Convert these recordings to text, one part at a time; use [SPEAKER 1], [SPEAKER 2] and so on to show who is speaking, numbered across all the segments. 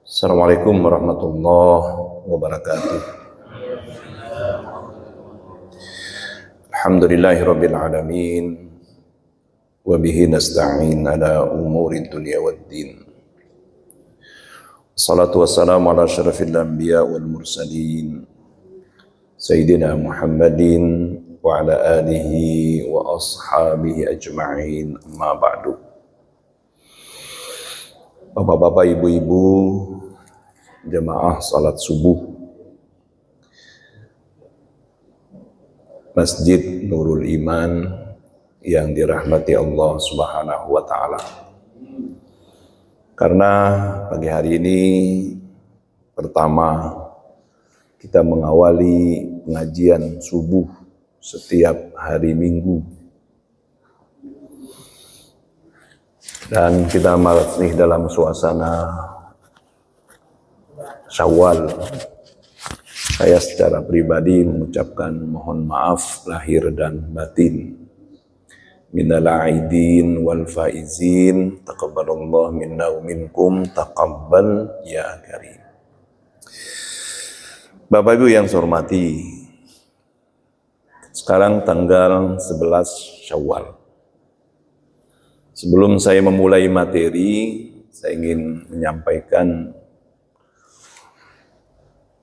[SPEAKER 1] Assalamualaikum warahmatullahi wabarakatuh. Alhamdulillahirabbil alamin wa bihi nasta'in ala umuri dunya waddin. Salatu wassalamu ala asyrafil anbiya wal mursalin Sayyidina Muhammadin wa ala alihi wa ashabihi ajma'in, amma ba'du. Bapak-bapak, ibu-ibu, jemaah salat subuh Masjid Nurul Iman yang dirahmati Allah Subhanahu wa Ta'ala. Karena pagi hari ini pertama kita mengawali pengajian subuh setiap hari Minggu, dan kita masih dalam suasana Syawal. Saya secara pribadi mengucapkan mohon maaf lahir dan batin. Minal aidin wal faizin, taqabbalallahu minna wa minkum, taqabbal ya karim. Bapak Ibu yang saya hormati, sekarang tanggal 11 Syawal. Sebelum saya memulai materi, saya ingin menyampaikan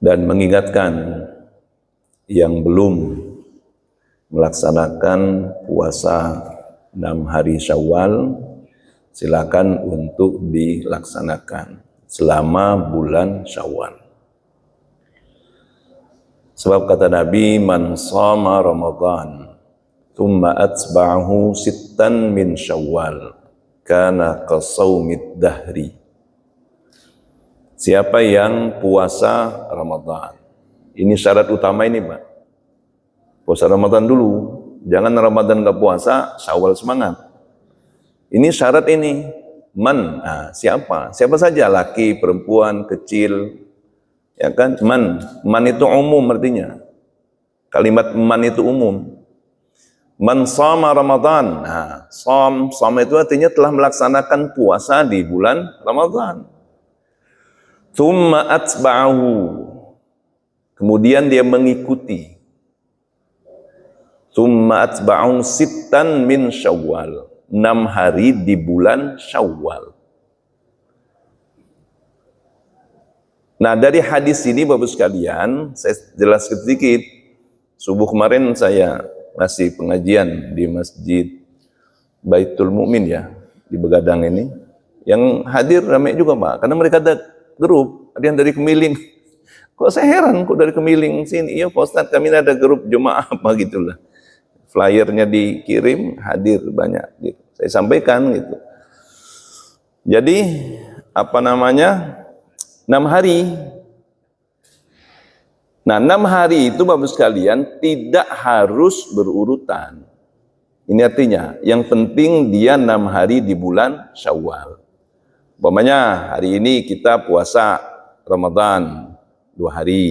[SPEAKER 1] dan mengingatkan yang belum melaksanakan puasa 6 hari Syawal, silakan untuk dilaksanakan selama bulan Syawal. Sebab kata Nabi, man shama Ramadan thumma atba'ahu sittan min Syawal kana qasaumid dahri. Siapa yang puasa Ramadan, ini syarat utama ini Pak, puasa Ramadan dulu, jangan Ramadan gak puasa, Syawal semangat. Ini syarat ini, man, siapa saja, laki, perempuan, kecil, ya kan, man itu umum artinya, kalimat man itu umum. Man shama Ramadan, sham itu artinya telah melaksanakan puasa di bulan Ramadan. Thumma atba'ahu, kemudian dia mengikuti. Thumma atba'ahu sittan min Syawal, 6 hari di bulan Syawal. Nah, dari hadis ini Bapak sekalian, saya jelaskan sedikit. Subuh kemarin saya ngasih pengajian di Masjid Baitul Mukmin ya, di Begadang ini. Yang hadir ramai juga Pak, karena mereka ada grup, ada yang dari Kemiling. Kok saya heran, kok dari Kemiling sini? Iya Pak Ustadz, kami ada grup jemaah apa gitulah. Flyernya dikirim, hadir banyak gitu. Saya sampaikan gitu. Jadi, 6 hari. Nah, 6 hari itu Bapak sekalian tidak harus berurutan. Ini artinya, yang penting dia 6 hari di bulan Syawal. Umpamanya hari ini kita puasa Ramadan 2 hari.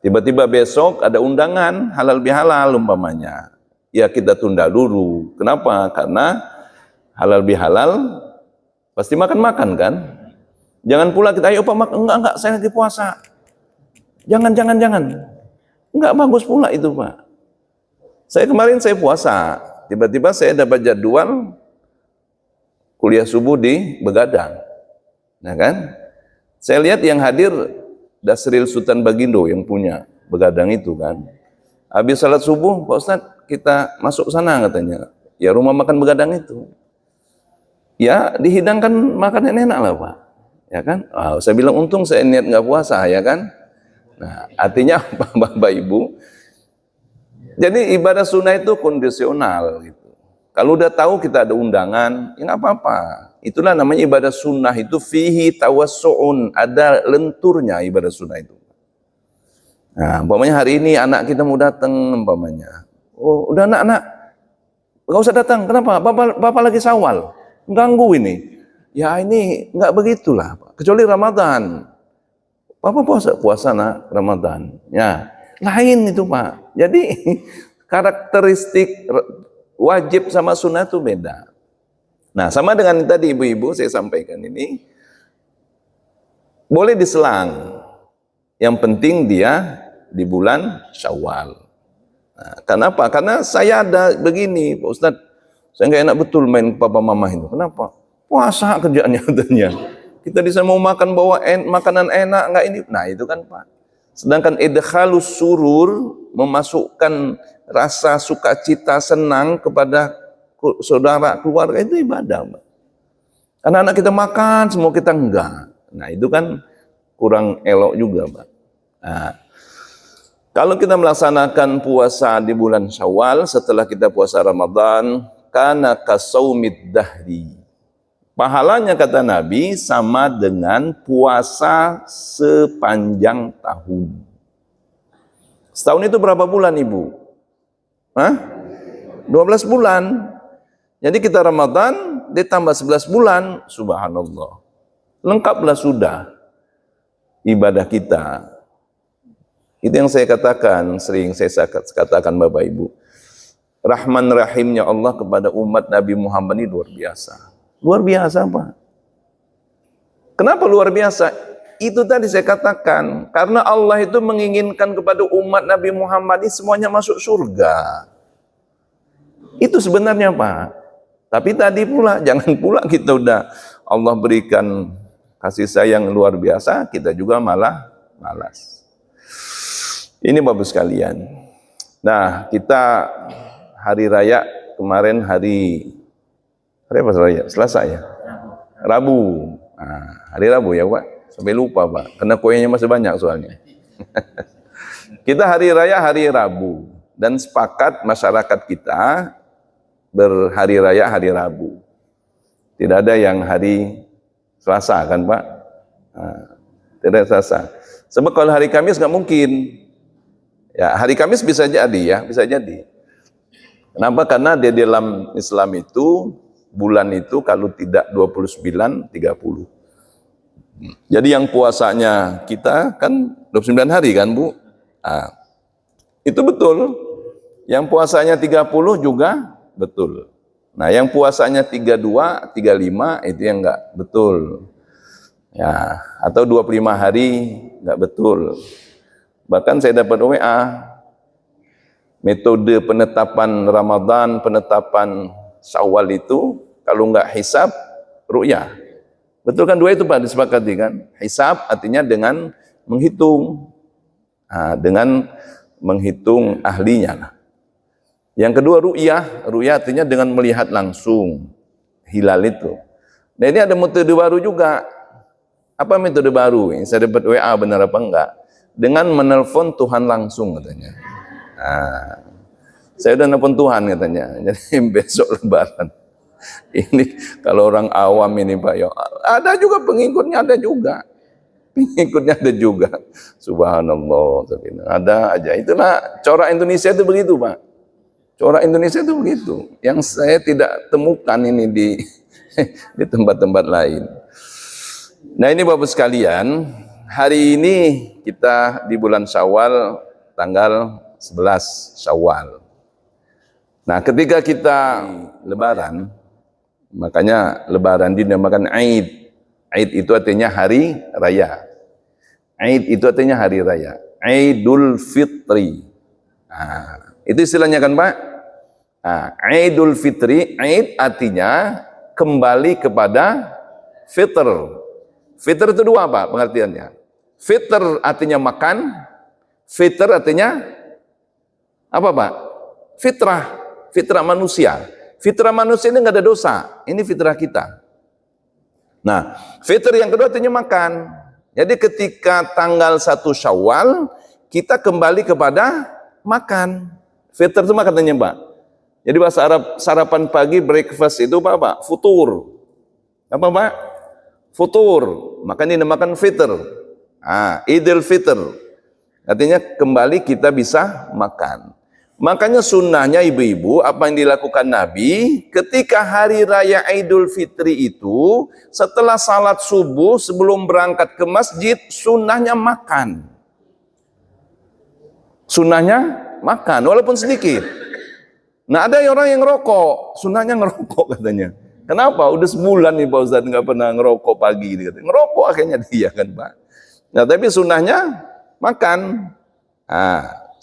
[SPEAKER 1] Tiba-tiba besok ada undangan halal bihalal umpamanya. Ya kita tunda dulu. Kenapa? Karena halal bihalal pasti makan-makan kan? Jangan pula kita, ayo Pak makan. Enggak, saya lagi puasa. Jangan. Enggak bagus pula itu Pak. Kemarin saya puasa. Tiba-tiba saya dapat jadwal kuliah subuh di Begadang. Nah kan? Saya lihat yang hadir Dasril Sultan Bagindo yang punya Begadang itu kan. Habis salat subuh, Pak Ustadz, kita masuk sana katanya. Ya rumah makan Begadang itu. Ya dihidangkan makanan enak lah Pak. Ya kan? Saya bilang untung saya niat nggak puasa ya kan. Nah artinya Bapak Ibu, jadi ibadah sunnah itu kondisional gitu. Kalau udah tahu kita ada undangan, ya nggak apa-apa. Itulah namanya ibadah sunnah itu fihi tawassu'un, ada lenturnya ibadah sunnah itu. Nah, umpamanya hari ini anak kita mau datang umpamanya. Oh, udah anak-anak, nggak usah datang. Kenapa? Bapak lagi Syawal, ganggu ini. Ya ini nggak begitulah, kecuali Ramadan. Bapak puasa nak Ramadan. Ya, Lain itu Pak. Jadi karakteristik wajib sama sunnah itu beda. Nah, sama dengan tadi ibu-ibu saya sampaikan ini, boleh diselang. Yang penting dia di bulan Syawal. Nah, kenapa? Karena saya ada begini, Pak Ustadz, saya nggak enak betul main papa mama itu. Kenapa? Puasa kerjaannya katanya. Kita bisa mau makan bawa makanan enak nggak ini? Nah itu kan Pak. Sedangkan idkhalus surur, memasukkan rasa sukacita senang kepada saudara keluarga, itu ibadah Pak. Karena anak kita makan, semua kita enggak. Nah itu kan kurang elok juga Pak. Nah, kalau kita melaksanakan puasa di bulan Syawal setelah kita puasa Ramadan, kana kasaumid dahri. Pahalanya kata Nabi sama dengan puasa sepanjang tahun. Setahun itu berapa bulan Ibu? Hah? 12 bulan. Jadi kita Ramadan ditambah 11 bulan, subhanallah. Lengkaplah sudah ibadah kita. Itu yang saya katakan, sering saya katakan Bapak Ibu. Rahman Rahimnya Allah kepada umat Nabi Muhammad ini luar biasa. Luar biasa Pak. Kenapa luar biasa? Itu tadi saya katakan, karena Allah itu menginginkan kepada umat Nabi Muhammad ini semuanya masuk surga. Itu sebenarnya Pak. Tapi tadi pula, jangan pula kita udah Allah berikan kasih sayang luar biasa, kita juga malah malas. Ini Bapak sekalian. Nah, kita hari raya kemarin hari apa raya? Selasa ya? Rabu. Nah, hari Rabu ya Pak. Sampai lupa Pak, karena kuenya masih banyak soalnya. Kita hari raya hari Rabu dan sepakat masyarakat kita berhari raya hari Rabu. Tidak ada yang hari Selasa kan Pak? Nah, tidak Selasa. Sebab kalau hari Kamis nggak mungkin. Ya, hari Kamis bisa jadi ya, bisa jadi. Kenapa? Karena di dalam Islam itu bulan itu kalau tidak 29, 30. Jadi yang puasanya kita kan 29 hari kan Bu? Nah, itu betul. Yang puasanya 30 juga betul. Nah yang puasanya 32, 35 itu yang enggak betul. Ya, atau 25 hari enggak betul. Bahkan saya dapat WA, metode penetapan Ramadan, penetapan Syawal itu kalau enggak hisab, ru'yah. Betul kan dua itu Pak disepakati kan? Hisab artinya dengan menghitung. Nah, dengan menghitung ahlinya. Yang kedua ru'yah, ru'yah artinya dengan melihat langsung hilal itu. Nah ini ada metode baru juga. Apa metode baru? Ini saya dapat WA benar apa enggak? Dengan menelpon Tuhan langsung katanya. Nah, saya udah nelpon Tuhan katanya. Jadi besok Lebaran. Ini kalau orang awam ini Pak ya, ada juga pengikutnya, ada juga. Pengikutnya ada juga. Subhanallah. Ada aja. Itulah corak Indonesia itu begitu Pak. Corak Indonesia itu begitu. Yang saya tidak temukan ini di tempat-tempat lain. Nah ini Bapak sekalian, hari ini kita di bulan Syawal, tanggal 11 Syawal. Nah ketika kita Lebaran, makanya Lebaran dinamakan Aid. Aid itu artinya hari raya. Aid itu artinya hari raya. Aidul Fitri. Nah, itu istilahnya kan Pak? Nah, Aidul Fitri, Aid artinya kembali kepada fitr. Fitr itu dua Pak pengertiannya. Fitr artinya makan, fitr artinya apa Pak? Fitrah, fitrah manusia. Fitrah manusia ini nggak ada dosa, ini fitrah kita. Nah, fitr yang kedua artinya makan. Jadi ketika tanggal 1 Syawal, kita kembali kepada makan. Fitr itu makanannya Pak. Jadi bahasa Arab sarapan pagi, breakfast itu apa Pak? Futur. Apa Pak? Futur. Makanya dinamakan fitr. Idul Fitr. Artinya kembali kita bisa makan. Makanya sunnahnya ibu-ibu, apa yang dilakukan Nabi ketika hari raya Idul Fitri itu, setelah salat subuh sebelum berangkat ke masjid, sunnahnya makan. Sunnahnya makan, walaupun sedikit. Nah ada orang yang ngerokok, sunnahnya ngerokok katanya. Kenapa? Udah sebulan nih Pak Ustadz nggak pernah ngerokok pagi. Ngerokok akhirnya dia kan Pak. Nah tapi sunnahnya makan.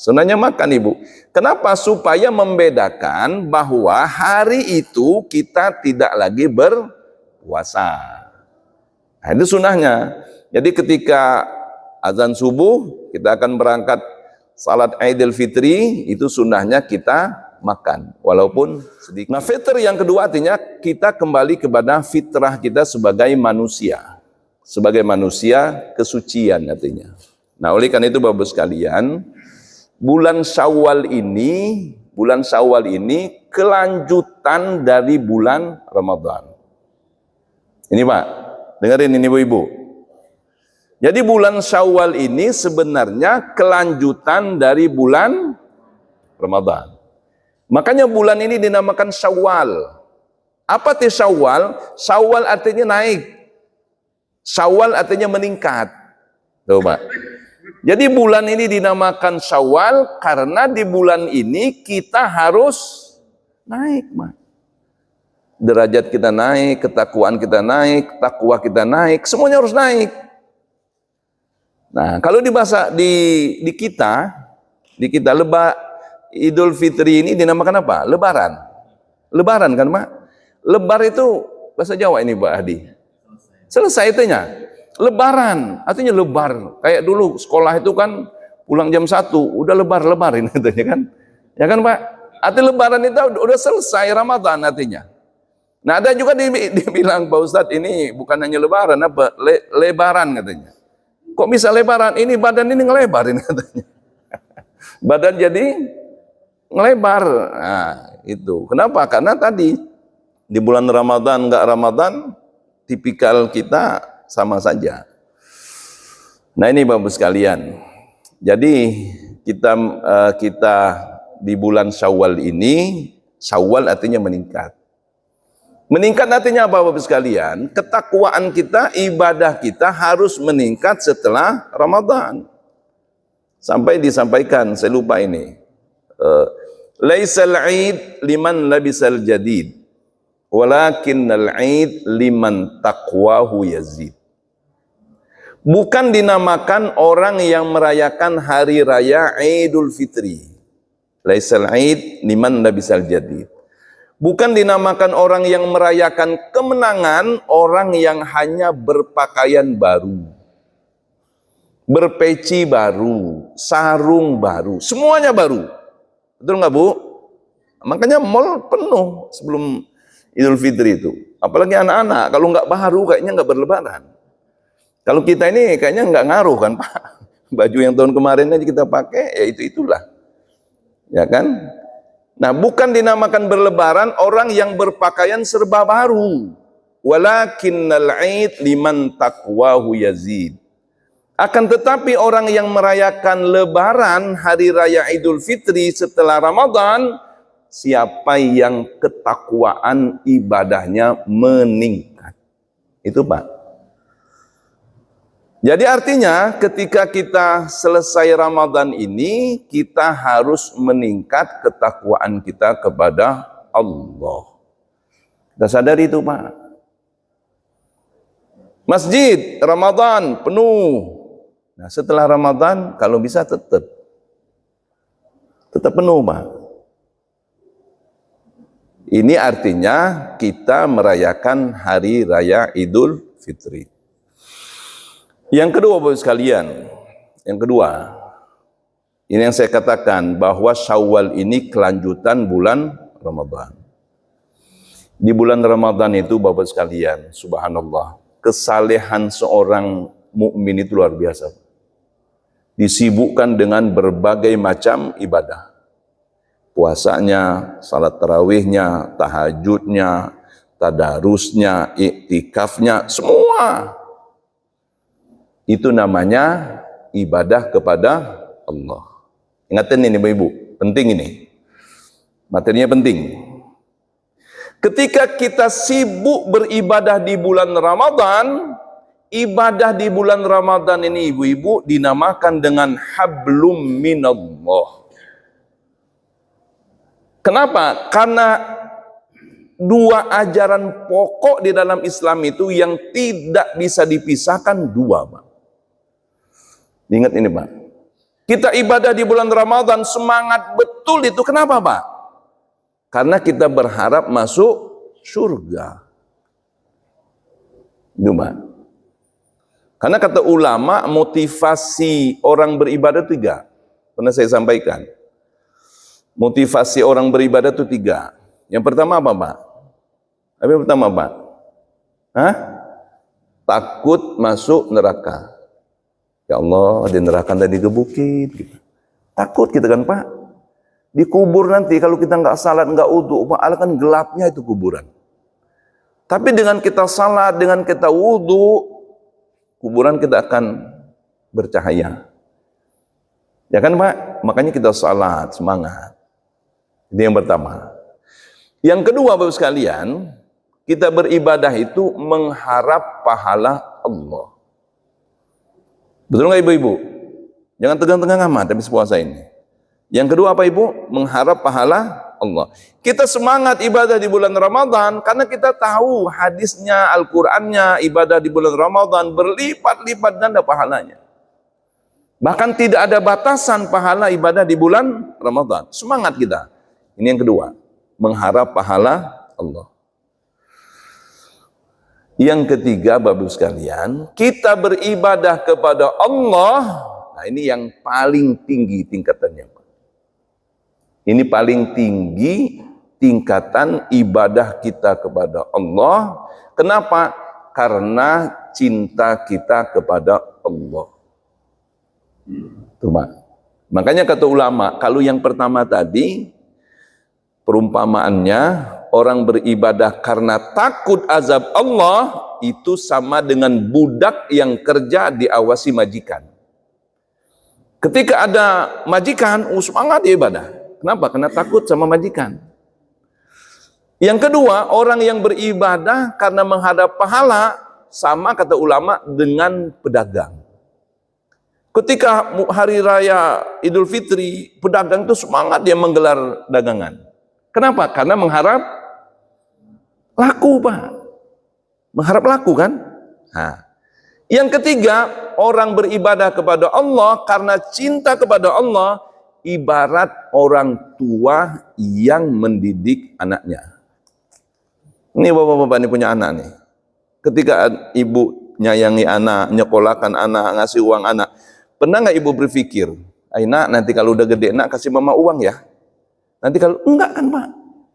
[SPEAKER 1] Sunnahnya makan Ibu. Kenapa? Supaya membedakan bahwa hari itu kita tidak lagi berpuasa. Nah, itu sunnahnya. Jadi ketika azan subuh, kita akan berangkat salat Idul Fitri, itu sunnahnya kita makan, walaupun sedikit. Nah, fitr yang kedua artinya kita kembali kepada fitrah kita sebagai manusia. Sebagai manusia, kesucian artinya. Nah, oleh karena itu Bapak sekalian, bulan Syawal ini kelanjutan dari bulan Ramadan. Ini Pak, dengerin ini Ibu-ibu. Jadi bulan Syawal ini sebenarnya kelanjutan dari bulan Ramadan. Makanya bulan ini dinamakan Syawal. Apa itu Syawal? Syawal artinya naik. Syawal artinya meningkat. Coba. Jadi bulan ini dinamakan Syawal karena di bulan ini kita harus naik, Mak. Derajat kita naik, ketakwaan kita naik, takwa kita naik, semuanya harus naik. Nah, kalau di bahasa di kita Idul Fitri ini dinamakan apa? Lebaran. Lebaran kan, Mak? Lebar itu bahasa Jawa ini, Pak Hadi. Selesai itunya. Lebaran, artinya lebar. Kayak dulu sekolah itu kan pulang jam 1, udah lebarin katanya kan. Ya kan, Pak? Arti lebaran itu udah selesai Ramadan artinya. Nah, ada juga dibilang Pak Ustadz ini bukan hanya lebaran, apa? Lebaran katanya. Kok bisa lebaran? Ini badan ini ngelebarin katanya. Badan jadi ngelebar. Nah, itu. Kenapa? Karena tadi di bulan Ramadan enggak Ramadan, tipikal kita sama saja. Nah, ini Bapak sekalian. Jadi kita di bulan Syawal ini, Syawal artinya meningkat. Meningkat artinya apa Bapak sekalian? Ketakwaan kita, ibadah kita harus meningkat setelah Ramadan. Sampai disampaikan, saya lupa ini. Laisal Eid liman labisal jadid, walakinnal Eid liman taqwahu yazid. Bukan dinamakan orang yang merayakan hari raya Idul Fitri. Laisal Eid liman labisal jadid. Bukan dinamakan orang yang merayakan kemenangan orang yang hanya berpakaian baru, berpeci baru, sarung baru, semuanya baru. Betul nggak Bu? Makanya mall penuh sebelum Idul Fitri itu. Apalagi anak-anak, kalau nggak baru kayaknya nggak berlebaran. Kalau kita ini kayaknya nggak ngaruh kan Pak. Baju yang tahun kemarin aja kita pakai, ya itulah. Ya kan? Nah, bukan dinamakan berlebaran orang yang berpakaian serba baru. Walakinnal Eid liman taqwahu yazid. Akan tetapi orang yang merayakan lebaran hari raya Idul Fitri setelah Ramadan, siapa yang ketakwaan ibadahnya meningkat. Itu Pak. Jadi artinya ketika kita selesai Ramadan ini, kita harus meningkat ketakwaan kita kepada Allah. Kita sadari itu Pak. Masjid Ramadan penuh. Nah, setelah Ramadan kalau bisa tetap penuh Pak. Ini artinya kita merayakan hari raya Idul Fitri. Yang kedua Bapak sekalian, ini yang saya katakan bahwa Syawal ini kelanjutan bulan Ramadan. Di bulan Ramadan itu Bapak sekalian, subhanallah, kesalehan seorang mukmin itu luar biasa. Disibukkan dengan berbagai macam ibadah. Puasanya, salat tarawihnya, tahajudnya, tadarusnya, iktikafnya, semua. Itu namanya ibadah kepada Allah. Ingatin ini Ibu, penting ini. Materinya penting. Ketika kita sibuk beribadah di bulan Ramadan, ibadah di bulan Ramadan ini ibu-ibu dinamakan dengan hablum minallah. Kenapa? Karena dua ajaran pokok di dalam Islam itu yang tidak bisa dipisahkan dua, Pak. Ingat ini, Pak. Kita ibadah di bulan Ramadan semangat betul itu. Kenapa, Pak? Karena kita berharap masuk surga. Itu, Pak. Karena kata ulama, motivasi orang beribadah itu 3. Pernah saya sampaikan. Motivasi orang beribadah itu 3. Yang pertama apa, Pak? Apa yang pertama, Pak? Hah? Takut masuk neraka. Ya Allah, di neraka tadi digebukin. Gitu. Takut kita kan, Pak? Dikubur nanti kalau kita nggak salat, nggak wudu, Pak, kan gelapnya itu kuburan. Tapi dengan kita salat, dengan kita wudu, kuburan kita akan bercahaya. Ya kan, Pak? Makanya kita salat, semangat. Itu yang pertama. Yang kedua, Bapak sekalian, kita beribadah itu mengharap pahala Allah. Betul nggak ibu-ibu? Jangan tegang-tegang amat habis puasa ini. Yang kedua apa, Ibu? Mengharap pahala Allah. Kita semangat ibadah di bulan Ramadan karena kita tahu hadisnya, Al-Qur'annya, ibadah di bulan Ramadan berlipat-lipat ganda pahalanya. Bahkan tidak ada batasan pahala ibadah di bulan Ramadan. Semangat kita. Ini yang kedua, mengharap pahala Allah. Yang ketiga, Bapak sekalian, kita beribadah kepada Allah. Nah, ini yang paling tinggi tingkatannya. Ini paling tinggi tingkatan ibadah kita kepada Allah. Kenapa? Karena cinta kita kepada Allah. Tuh, Pak. Makanya kata ulama, kalau yang pertama tadi, perumpamaannya, orang beribadah karena takut azab Allah, itu sama dengan budak yang kerja diawasi majikan. Ketika ada majikan, semangat ibadah. Kenapa? Karena takut sama majikan. Yang kedua, orang yang beribadah karena menghadap pahala, sama kata ulama dengan pedagang. Ketika hari raya Idul Fitri, pedagang itu semangat dia menggelar dagangan. Kenapa? Karena mengharap laku, Pak. Mengharap laku kan? Nah. Yang ketiga, orang beribadah kepada Allah karena cinta kepada Allah, ibarat orang tua yang mendidik anaknya. Ini bapak-bapak ini punya anak nih. Ketika ibu nyayangi anak, nyekolahkan anak, ngasih uang anak, pernah nggak ibu berpikir, nak nanti kalau udah gede nak kasih mama uang ya? Nanti kalau enggak kan, Pak?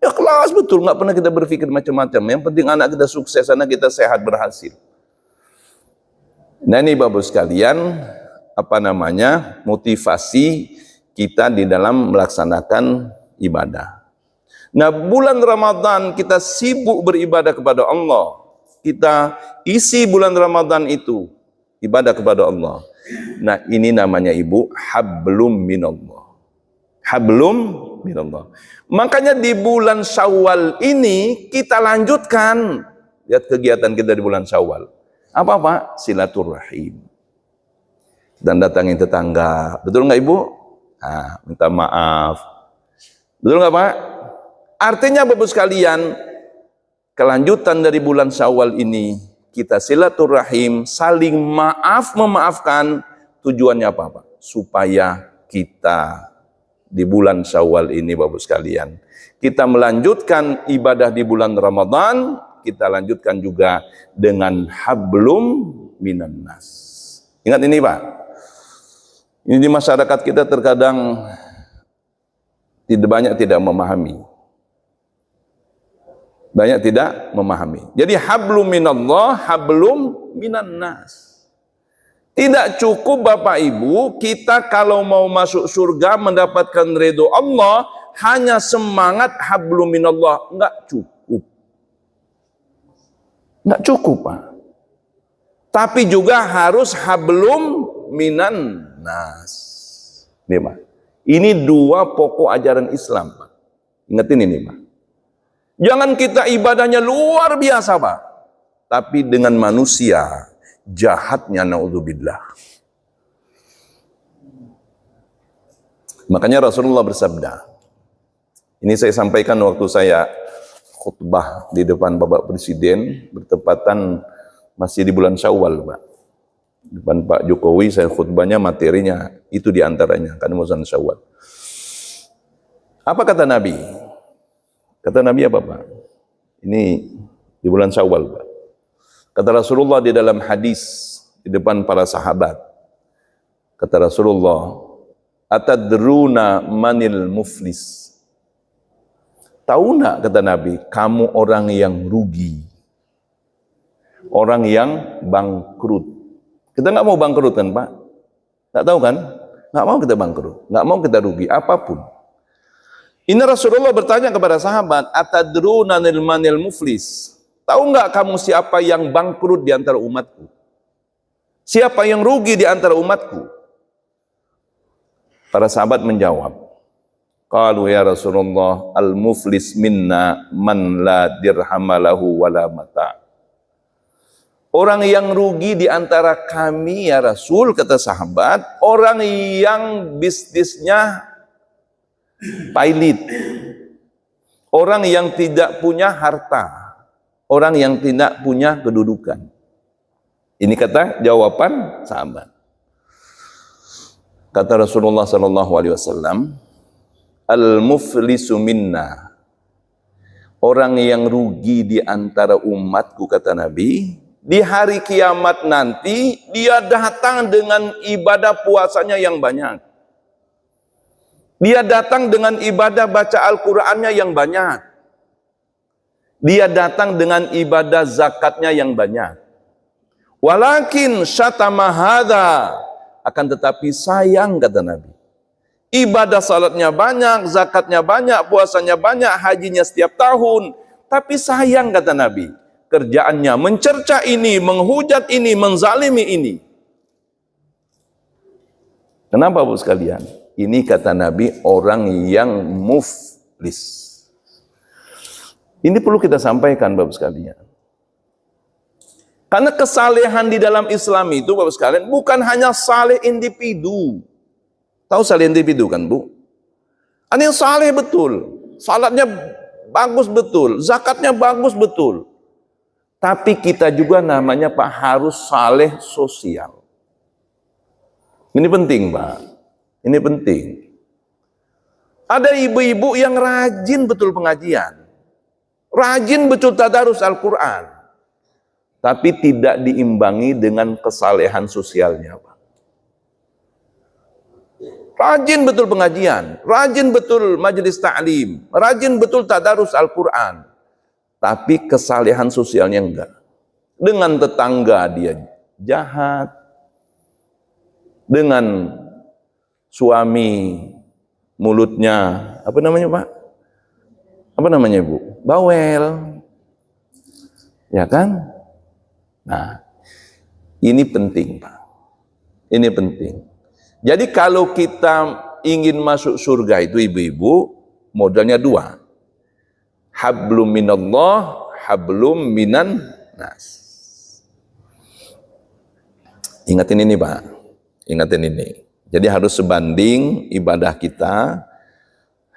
[SPEAKER 1] Ya kelas betul, nggak pernah kita berpikir macam-macam. Yang penting anak kita sukses, anak kita sehat, berhasil. Nah ini Bapak sekalian, motivasi kita di dalam melaksanakan ibadah. Nah bulan Ramadan kita sibuk beribadah kepada Allah. Kita isi bulan Ramadan itu ibadah kepada Allah. Nah ini namanya Ibu, hablum minallah. Hablum minallah. Makanya di bulan Syawal ini kita lanjutkan. Lihat kegiatan kita di bulan Syawal. Apa Pak? Silaturahim. Dan datangin tetangga. Betul nggak Ibu? Nah, minta maaf. Betul nggak Pak? Artinya Bapak sekalian, kelanjutan dari bulan Syawal ini, kita silaturahim, saling memaafkan. Tujuannya apa Pak? Supaya kita di bulan Syawal ini Bapak sekalian, kita melanjutkan ibadah di bulan Ramadan, kita lanjutkan juga dengan hablum minan nas. Ingat ini Pak. Ini di masyarakat kita terkadang tidak memahami. Banyak tidak memahami. Jadi hablum minallah, hablum minan nas. Tidak cukup Bapak Ibu, kita kalau mau masuk surga mendapatkan ridho Allah, hanya semangat hablum minallah. Enggak cukup. Enggak cukup Pak. Tapi juga harus hablum minan nas. Nih Pak. Ini dua pokok ajaran Islam Pak. Ingetin ini Pak. Jangan kita ibadahnya luar biasa Pak. Tapi dengan manusia jahatnya, naudzubillah. Makanya Rasulullah bersabda, ini saya sampaikan waktu saya khutbah di depan Bapak Presiden, bertepatan masih di bulan Syawal, Pak. Depan Pak Jokowi, saya khutbahnya materinya itu diantaranya, kan bulan Syawal. Apa kata Nabi? Kata Nabi apa, Pak? Ini di bulan Syawal, Pak. Kata Rasulullah di dalam hadis di depan para sahabat. Kata Rasulullah, atadruna manil muflis? Tahu nak, kata Nabi, kamu orang yang rugi, orang yang bangkrut. Kita nggak mau bangkrut kan, Pak? Nggak tahu kan? Nggak mau kita bangkrut, nggak mau kita rugi apapun. Ini Rasulullah bertanya kepada sahabat, atadruna manil muflis? Tahu nggak kamu siapa yang bangkrut di antara umatku? Siapa yang rugi di antara umatku? Para sahabat menjawab, qalu ya Rasulullah, al-muflis minna man la dirhamalahu wala mata. Orang yang rugi di antara kami ya Rasul, kata sahabat, orang yang bisnisnya pailit, orang yang tidak punya harta, orang yang tidak punya kedudukan. Ini kata jawaban sahabat. Kata Rasulullah sallallahu alaihi wasallam, al-muflisu minna, orang yang rugi di antara umatku, kata Nabi, di hari kiamat nanti dia datang dengan ibadah puasanya yang banyak. Dia datang dengan ibadah baca Al-Qur'annya yang banyak. Dia datang dengan ibadah zakatnya yang banyak. Walakin syatama hadza, akan tetapi sayang, kata Nabi, ibadah salatnya banyak, zakatnya banyak, puasanya banyak, hajinya setiap tahun, tapi sayang, kata Nabi, kerjaannya mencerca ini, menghujat ini, menzalimi ini. Kenapa, Bu sekalian? Ini kata Nabi orang yang muflis. Ini perlu kita sampaikan, Bapak sekalian. Karena kesalehan di dalam Islam itu, Bapak sekalian, bukan hanya saleh individu. Tahu saleh individu kan, Bu? Ada yang saleh betul, salatnya bagus betul, zakatnya bagus betul. Tapi kita juga namanya, Pak, harus saleh sosial. Ini penting, Pak. Ini penting. Ada ibu-ibu yang rajin betul pengajian, rajin betul tadarus Al-Quran, tapi tidak diimbangi dengan kesalehan sosialnya, Pak. Rajin betul pengajian, rajin betul majelis ta'lim, rajin betul tadarus Al-Quran, tapi kesalehan sosialnya enggak. Dengan tetangga dia jahat, dengan suami mulutnya, apa namanya, Pak? Apa namanya, Bu? Bawel. Ya kan? Nah, ini penting, Pak. Ini penting. Jadi kalau kita ingin masuk surga itu, ibu-ibu, modalnya dua. Hablum minallah, hablum minan nas. Ingatin ini, Pak. Ingatin ini. Jadi harus sebanding ibadah kita,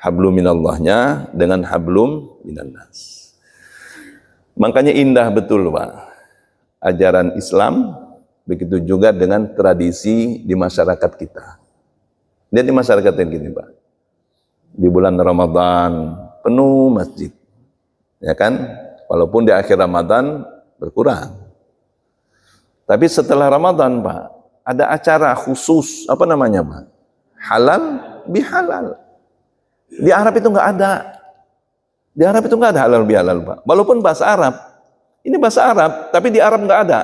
[SPEAKER 1] hablum minallahnya dengan hablum minan nas. Makanya indah betul, Pak, ajaran Islam, begitu juga dengan tradisi di masyarakat kita. Lihat di masyarakat yang gini, Pak. Di bulan Ramadan penuh masjid. Ya kan? Walaupun di akhir Ramadan berkurang. Tapi setelah Ramadan, Pak, ada acara khusus, apa namanya, Pak? Halal bihalal. Di Arab itu nggak ada. Di Arab itu nggak ada halal bihalal, Pak. Walaupun bahasa Arab. Ini bahasa Arab, tapi di Arab nggak ada.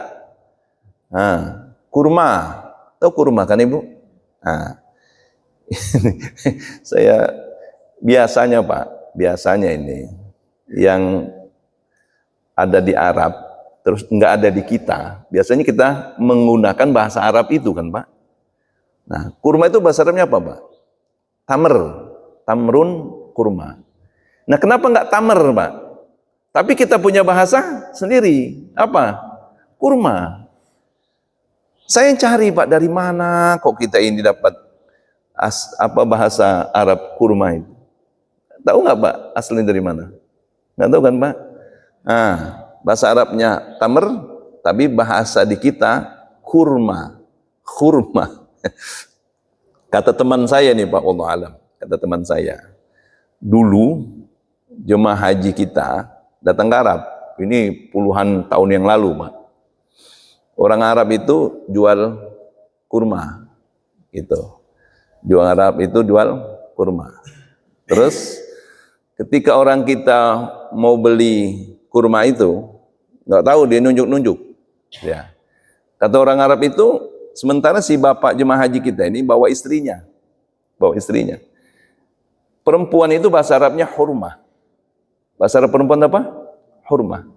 [SPEAKER 1] Nah, kurma. Tahu kurma kan, Ibu? Nah, saya biasanya, Pak, biasanya ini yang ada di Arab terus nggak ada di kita, biasanya kita menggunakan bahasa Arab itu kan, Pak. Nah, kurma itu bahasa Arabnya apa, Pak? Tamr, tamrun, kurma. Nah, kenapa nggak tamer, Pak? Tapi kita punya bahasa sendiri, apa? Kurma. Saya cari Pak, dari mana kok kita ini dapat bahasa Arab kurma itu? Tahu nggak Pak aslinya dari mana? Nggak tahu kan Pak? Nah, bahasa Arabnya tamr, tapi bahasa di kita kurma. Kurma. Kata teman saya nih Pak, wallahu alam. Kata teman saya, dulu jemaah haji kita datang ke Arab. Ini puluhan tahun yang lalu Pak. Orang Arab itu jual kurma. Gitu. Jual Arab itu jual kurma. Terus ketika orang kita mau beli kurma itu, nggak tahu, dia nunjuk-nunjuk. Ya. Kata orang Arab itu, sementara si bapak jemaah haji kita ini bawa istrinya. Bawa istrinya. Perempuan itu bahasa Arabnya hurmah. Bahasa Arab perempuan apa? Hurmah.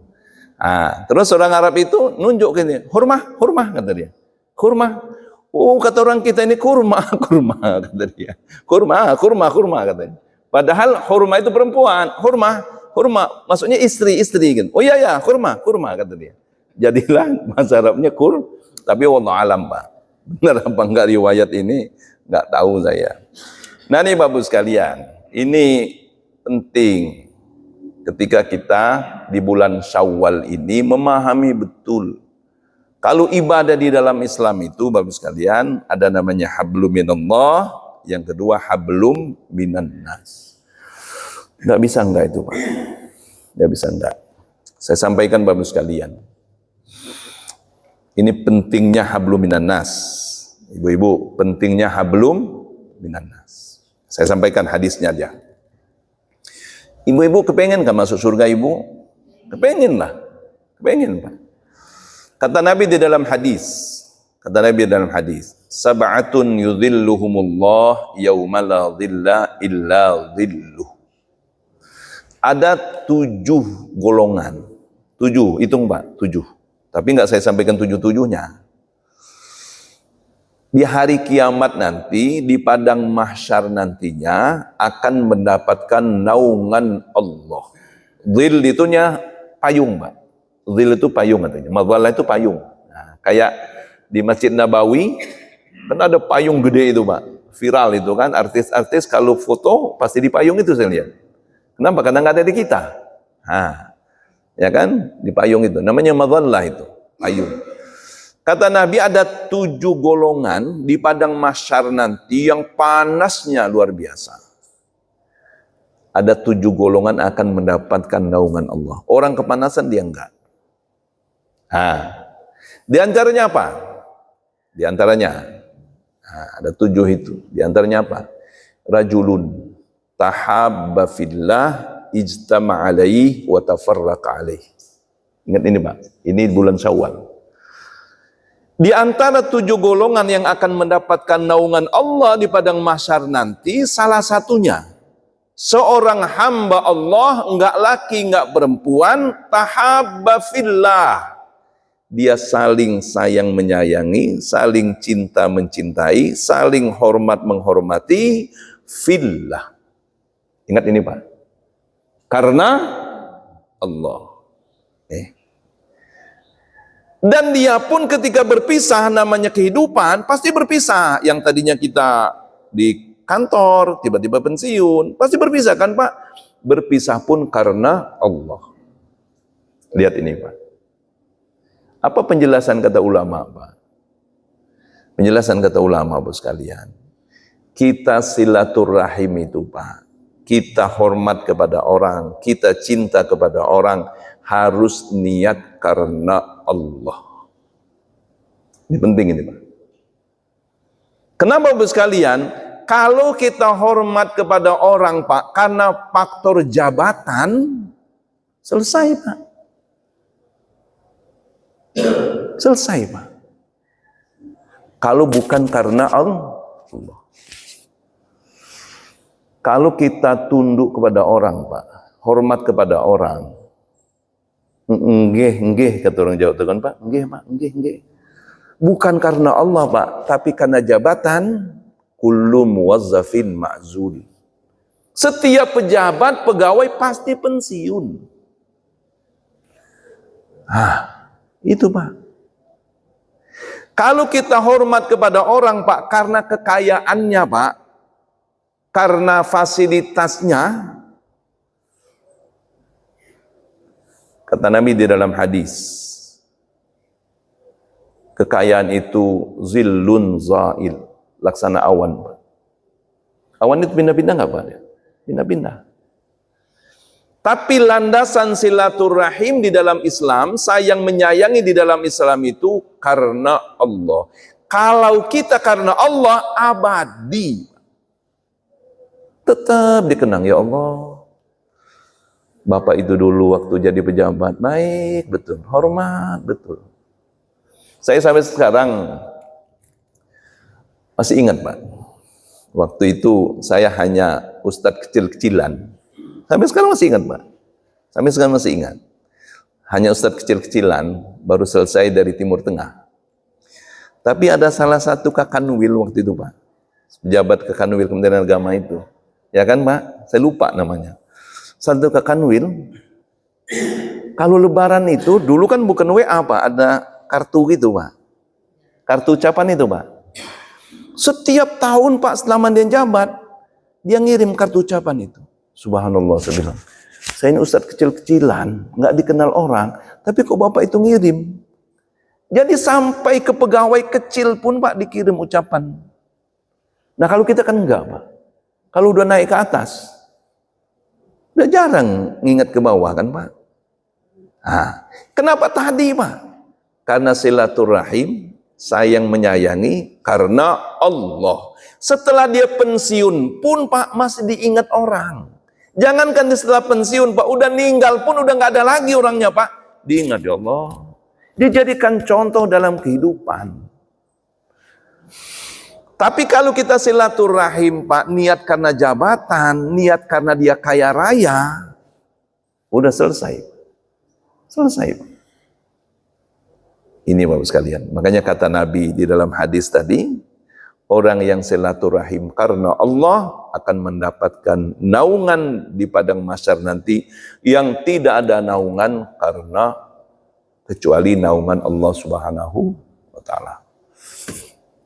[SPEAKER 1] Nah, terus orang Arab itu nunjuk ke dia, hurmah, hurmah, kata dia. Hurmah. Oh, kata orang kita ini kurma, kurma, kata dia. Kurma, kurma, kurma, katanya. Padahal hurma itu perempuan, hurma, hurma, maksudnya istri gitu. Oh iya ya, kurma, kurma, kata dia. Jadilah bahasa Arabnya tapi wallahu alam Pak. Benar apa enggak riwayat ini? Enggak tahu saya. Nah ini Bapak sekalian, ini penting ketika kita di bulan Syawal ini memahami betul. Kalau ibadah di dalam Islam itu Bapak sekalian, ada namanya hablum minallah, yang kedua hablum minan nas. Enggak bisa enggak itu Pak. Enggak bisa enggak. Saya sampaikan Bapak sekalian. Ini pentingnya hablum minan nas. Ibu-ibu, pentingnya hablum minan nas. Saya sampaikan hadisnya aja. Ibu-ibu kepengen kan masuk surga ibu? Kepengen lah. Kepengen Pak. Kata Nabi di dalam hadis, sab'atun yudhilluhumullah yawma la dhilla illa dhilluh. Ada 7 golongan. 7, hitung Pak, 7. Tapi enggak saya sampaikan 7-7-nya. Di hari kiamat nanti, di padang mahsyar nantinya akan mendapatkan naungan Allah. Dhil itunya payung, Pak. Dhil itu payung katanya. Madhallah itu payung. Nah, kayak di Masjid Nabawi kan ada payung gede itu, Pak. Viral itu kan, artis-artis kalau foto pasti di payung itu saya lihat. Kenapa? Karena nggak ada di kita. Nah, ya kan, di payung itu. Namanya madhallah itu, payung. Kata Nabi ada 7 golongan di padang mahsyar nanti yang panasnya luar biasa. Ada 7 golongan akan mendapatkan naungan Allah. Orang kepanasan dia enggak. Nah, di antaranya apa? Di antaranya, ada 7 itu. Di antaranya apa? Rajulun tahabba fillah ijtama alaihi wa tafarraqa alaihi. Ingat ini Pak, ini bulan Syawal. Di antara 7 golongan yang akan mendapatkan naungan Allah di padang mahsyar nanti, salah satunya seorang hamba Allah, enggak laki, enggak perempuan, tahabba fillah. Dia saling sayang menyayangi, saling cinta mencintai, saling hormat menghormati, fillah. Ingat ini Pak. Karena Allah. Dan dia pun ketika berpisah, namanya kehidupan, pasti berpisah. Yang tadinya kita di kantor, tiba-tiba pensiun, pasti berpisah kan Pak? Berpisah pun karena Allah. Lihat ini Pak. Apa penjelasan kata ulama Pak? Penjelasan kata ulama Bapak sekalian. Kita silaturahim itu Pak. Kita hormat kepada orang, kita cinta kepada orang, harus niat karena Allah. Ini penting ini Pak. Kenapa Bapak sekalian? Kalau kita hormat kepada orang Pak, karena faktor jabatan, selesai Pak. Selesai Pak. Kalau bukan karena Allah. Kalau kita tunduk kepada orang Pak, hormat kepada orang, nggih kata orang Jawa kan Pak, nggih Pak, nggih. Bukan karena Allah Pak, tapi karena jabatan, kullu muwazzafin ma'zul. Setiap pejabat, pegawai pasti pensiun. Itu Pak. Kalau kita hormat kepada orang, Pak, karena kekayaannya, Pak, karena fasilitasnya, kata Nabi di dalam hadis, kekayaan itu zillun zail, laksana awan, Pak. Awan itu pindah-pindah nggak, Pak? Pindah-pindah. Tapi landasan silaturahim di dalam Islam, sayang menyayangi di dalam Islam itu karena Allah. Kalau kita karena Allah, abadi. Tetap dikenang, ya Allah. Bapak itu dulu waktu jadi pejabat, baik, betul. Hormat, betul. Saya sampai sekarang masih ingat, Pak. Waktu itu saya hanya ustadz kecil-kecilan. Sampai sekarang masih ingat, Pak. Sampai sekarang masih ingat. Hanya ustadz kecil-kecilan, baru selesai dari Timur Tengah. Tapi ada salah satu Kakanwil waktu itu, Pak. Pejabat Kakanwil Kementerian Agama itu. Ya kan, Pak? Saya lupa namanya. Satu Kakanwil, kalau lebaran itu, dulu kan bukan WA, Pak. Ada kartu gitu, Pak. Kartu ucapan itu, Pak. Setiap tahun, Pak, selama dia jabat, dia ngirim kartu ucapan itu. Subhanallah, saya bilang, saya ini ustadz kecil-kecilan, nggak dikenal orang, tapi kok Bapak itu ngirim? Jadi sampai ke pegawai kecil pun, Pak, dikirim ucapan. Nah, kalau kita kan enggak, Pak. Kalau udah naik ke atas, udah jarang ngingat ke bawah kan, Pak? Nah, kenapa tadi, Pak? Karena silaturahim, sayang menyayangi karena Allah. Setelah dia pensiun pun, Pak, masih diingat orang. Jangankan setelah pensiun, Pak, udah meninggal pun udah nggak ada lagi orangnya, Pak. Diingat, ya Allah. Dijadikan contoh dalam kehidupan. Tapi kalau kita silaturahim, Pak, niat karena jabatan, niat karena dia kaya raya, udah selesai. Selesai, Pak. Ini, Bapak sekalian. Makanya kata Nabi di dalam hadis tadi, orang yang silaturahim karena Allah akan mendapatkan naungan di padang mahsyar nanti yang tidak ada naungan karena kecuali naungan Allah Subhanahu wa taala.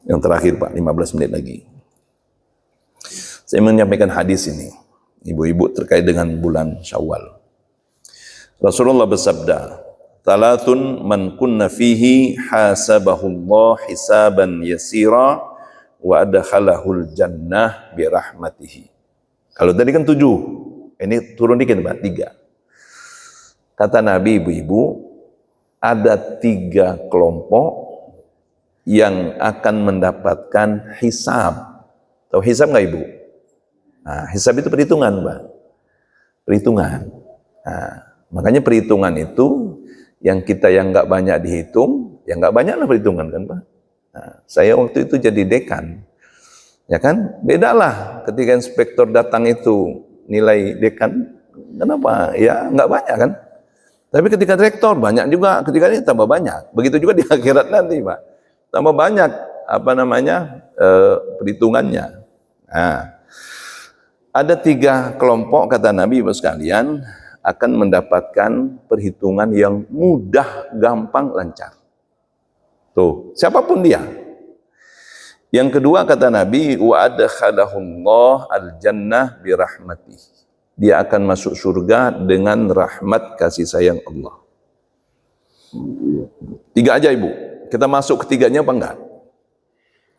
[SPEAKER 1] Yang terakhir, Pak, 15 menit lagi. Saya menyampaikan hadis ini, ibu-ibu, terkait dengan bulan Syawal. Rasulullah bersabda, "Talatun man kunna fihi hasabahullah hisaban yasira wa adkhalahul jannah bi rahmatihi." Kalau tadi kan 7, ini turun dikit, Pak, 3. Kata Nabi, ibu-ibu, ada 3 kelompok yang akan mendapatkan hisab. Tahu hisab nggak, Ibu? Nah, hisab itu perhitungan, Pak. Perhitungan. Nah, makanya perhitungan itu yang kita yang nggak banyak dihitung, yang nggak banyak lah perhitungan kan, Pak. Nah, saya waktu itu jadi dekan, ya kan? Bedalah ketika inspektor datang itu nilai dekan, kenapa? Ya nggak banyak kan? Tapi ketika direktor banyak juga, ketika ini tambah banyak. Begitu juga di akhirat nanti, Pak, tambah banyak perhitungannya. Nah, ada 3 kelompok kata Nabi, Bapak sekalian, akan mendapatkan perhitungan yang mudah, gampang, lancar. Tuh, siapapun dia. Yang kedua kata Nabi, wa adkhalahullah al-jannah bi rahmatih. Dia akan masuk surga dengan rahmat kasih sayang Allah. 3 aja, Ibu. Kita masuk ketiganya apa enggak?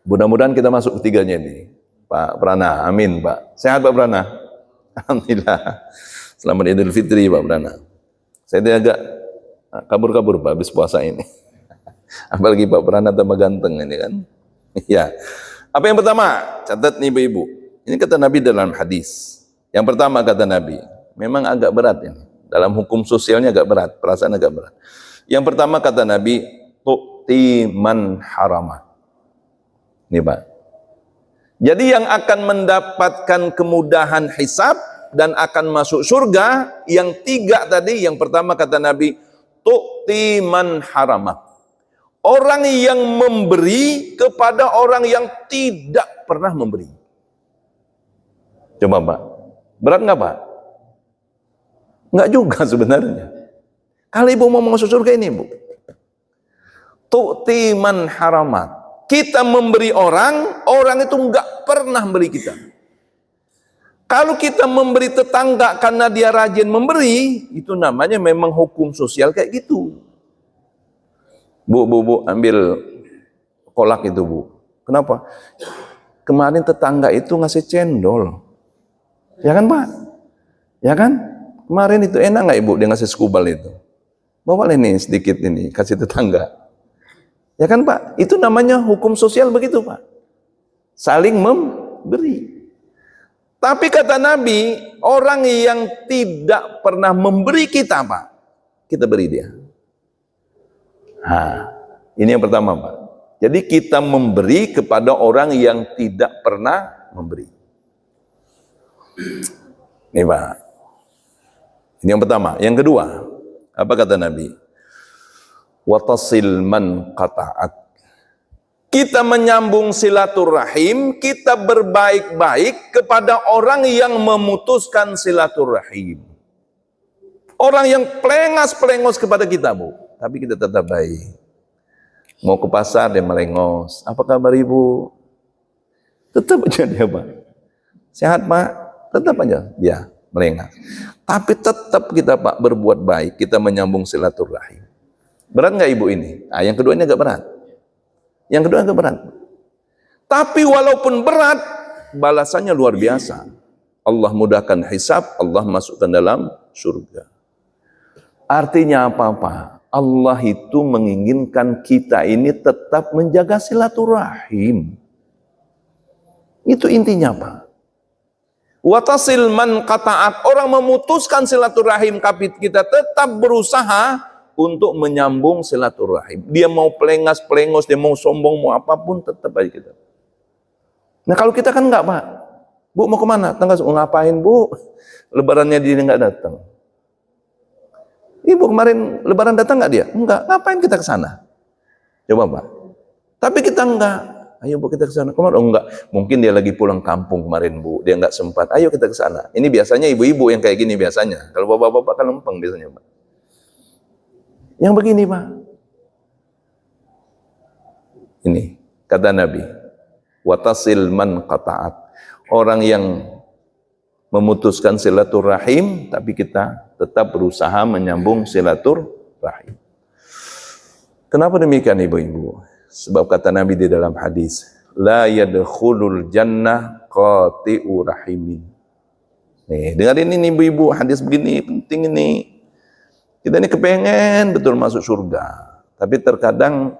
[SPEAKER 1] Mudah-mudahan kita masuk ketiganya ini. Pak Prana, amin, Pak. Sehat, Pak Prana? Alhamdulillah. Selamat Idul Fitri, Pak Prana. Saya agak kabur-kabur, Pak, habis puasa ini. Apalagi Pak Prana tambah ganteng ini kan. Ya. Apa yang pertama? Catat nih, Ibu-ibu. Ini kata Nabi dalam hadis. Yang pertama kata Nabi, memang agak berat ini. Dalam hukum sosialnya agak berat, perasaan agak berat. Yang pertama kata Nabi, tu'ti man harama. Ini, Pak. Jadi yang akan mendapatkan kemudahan hisab dan akan masuk surga, yang 3 tadi, yang pertama kata Nabi, tu'ti man harama. Orang yang memberi kepada orang yang tidak pernah memberi. Coba, Pak. Berat nggak, Pak? Nggak juga sebenarnya. Kalau Ibu mau masuk surga ini, Bu, tu'ti man haramat. Kita memberi orang itu enggak pernah memberi kita. Kalau kita memberi tetangga karena dia rajin memberi, itu namanya memang hukum sosial kayak gitu. Bu, ambil kolak itu, Bu. Kenapa? Kemarin tetangga itu ngasih cendol. Ya kan, Pak? Ya kan? Kemarin itu enak nggak Ibu dia ngasih skubal itu? Bawa ini sedikit ini, kasih tetangga. Ya kan, Pak? Itu namanya hukum sosial begitu, Pak. Saling memberi. Tapi kata Nabi, orang yang tidak pernah memberi kita, Pak, kita beri dia. Nah, ini yang pertama, Pak. Jadi kita memberi kepada orang yang tidak pernah memberi. Ini, Pak. Ini yang pertama. Yang kedua, apa kata Nabi? Watasil man qata'ak. Kita menyambung silaturahim, kita berbaik-baik kepada orang yang memutuskan silaturahim. Orang yang pelengos kepada kita, Bu. Tapi kita tetap baik. Mau ke pasar dia melengos. Apa kabar Ibu? Tetap aja dia, Pak. Sehat, Pak? Tetap aja dia melengos. Tapi tetap kita, Pak, berbuat baik. Kita menyambung silaturahim. Berat nggak Ibu ini? Nah, yang kedua ini agak berat. Yang kedua agak berat. Tapi walaupun berat, balasannya luar biasa. Allah mudahkan hisab, Allah masukkan dalam surga. Artinya apa-apa? Allah itu menginginkan kita ini tetap menjaga silaturahim. Itu intinya, Pak. Watasil man qata'ak. Orang memutuskan silaturahim, tapi kita tetap berusaha untuk menyambung silaturahim. Dia mau pelengos, dia mau sombong, mau apapun, tetap aja kita. Nah kalau kita kan enggak, Pak. Bu mau kemana? Tengah ngapain, Bu? Lebarannya dia enggak datang. Ibu kemarin lebaran datang enggak dia? Enggak. Ngapain kita ke sana? Coba, Pak. Tapi kita enggak. Ayo Bu kita ke sana. Kemarin enggak. Mungkin dia lagi pulang kampung kemarin, Bu. Dia enggak sempat. Ayo kita ke sana. Ini biasanya ibu-ibu yang kayak gini biasanya. Kalau bapak-bapak kan lempeng biasanya, Pak. Yang begini, Pak. Ini kata Nabi, watasil man qata'at. Orang yang memutuskan silaturahim, tapi kita tetap berusaha menyambung silaturahim. Kenapa demikian, Ibu-ibu? Sebab kata Nabi di dalam hadis, la yadkhulul jannah qati'u rahimin. Nih, dengarin ini Ibu-ibu, hadis begini penting ini. Kita ini kepengen betul masuk surga. Tapi terkadang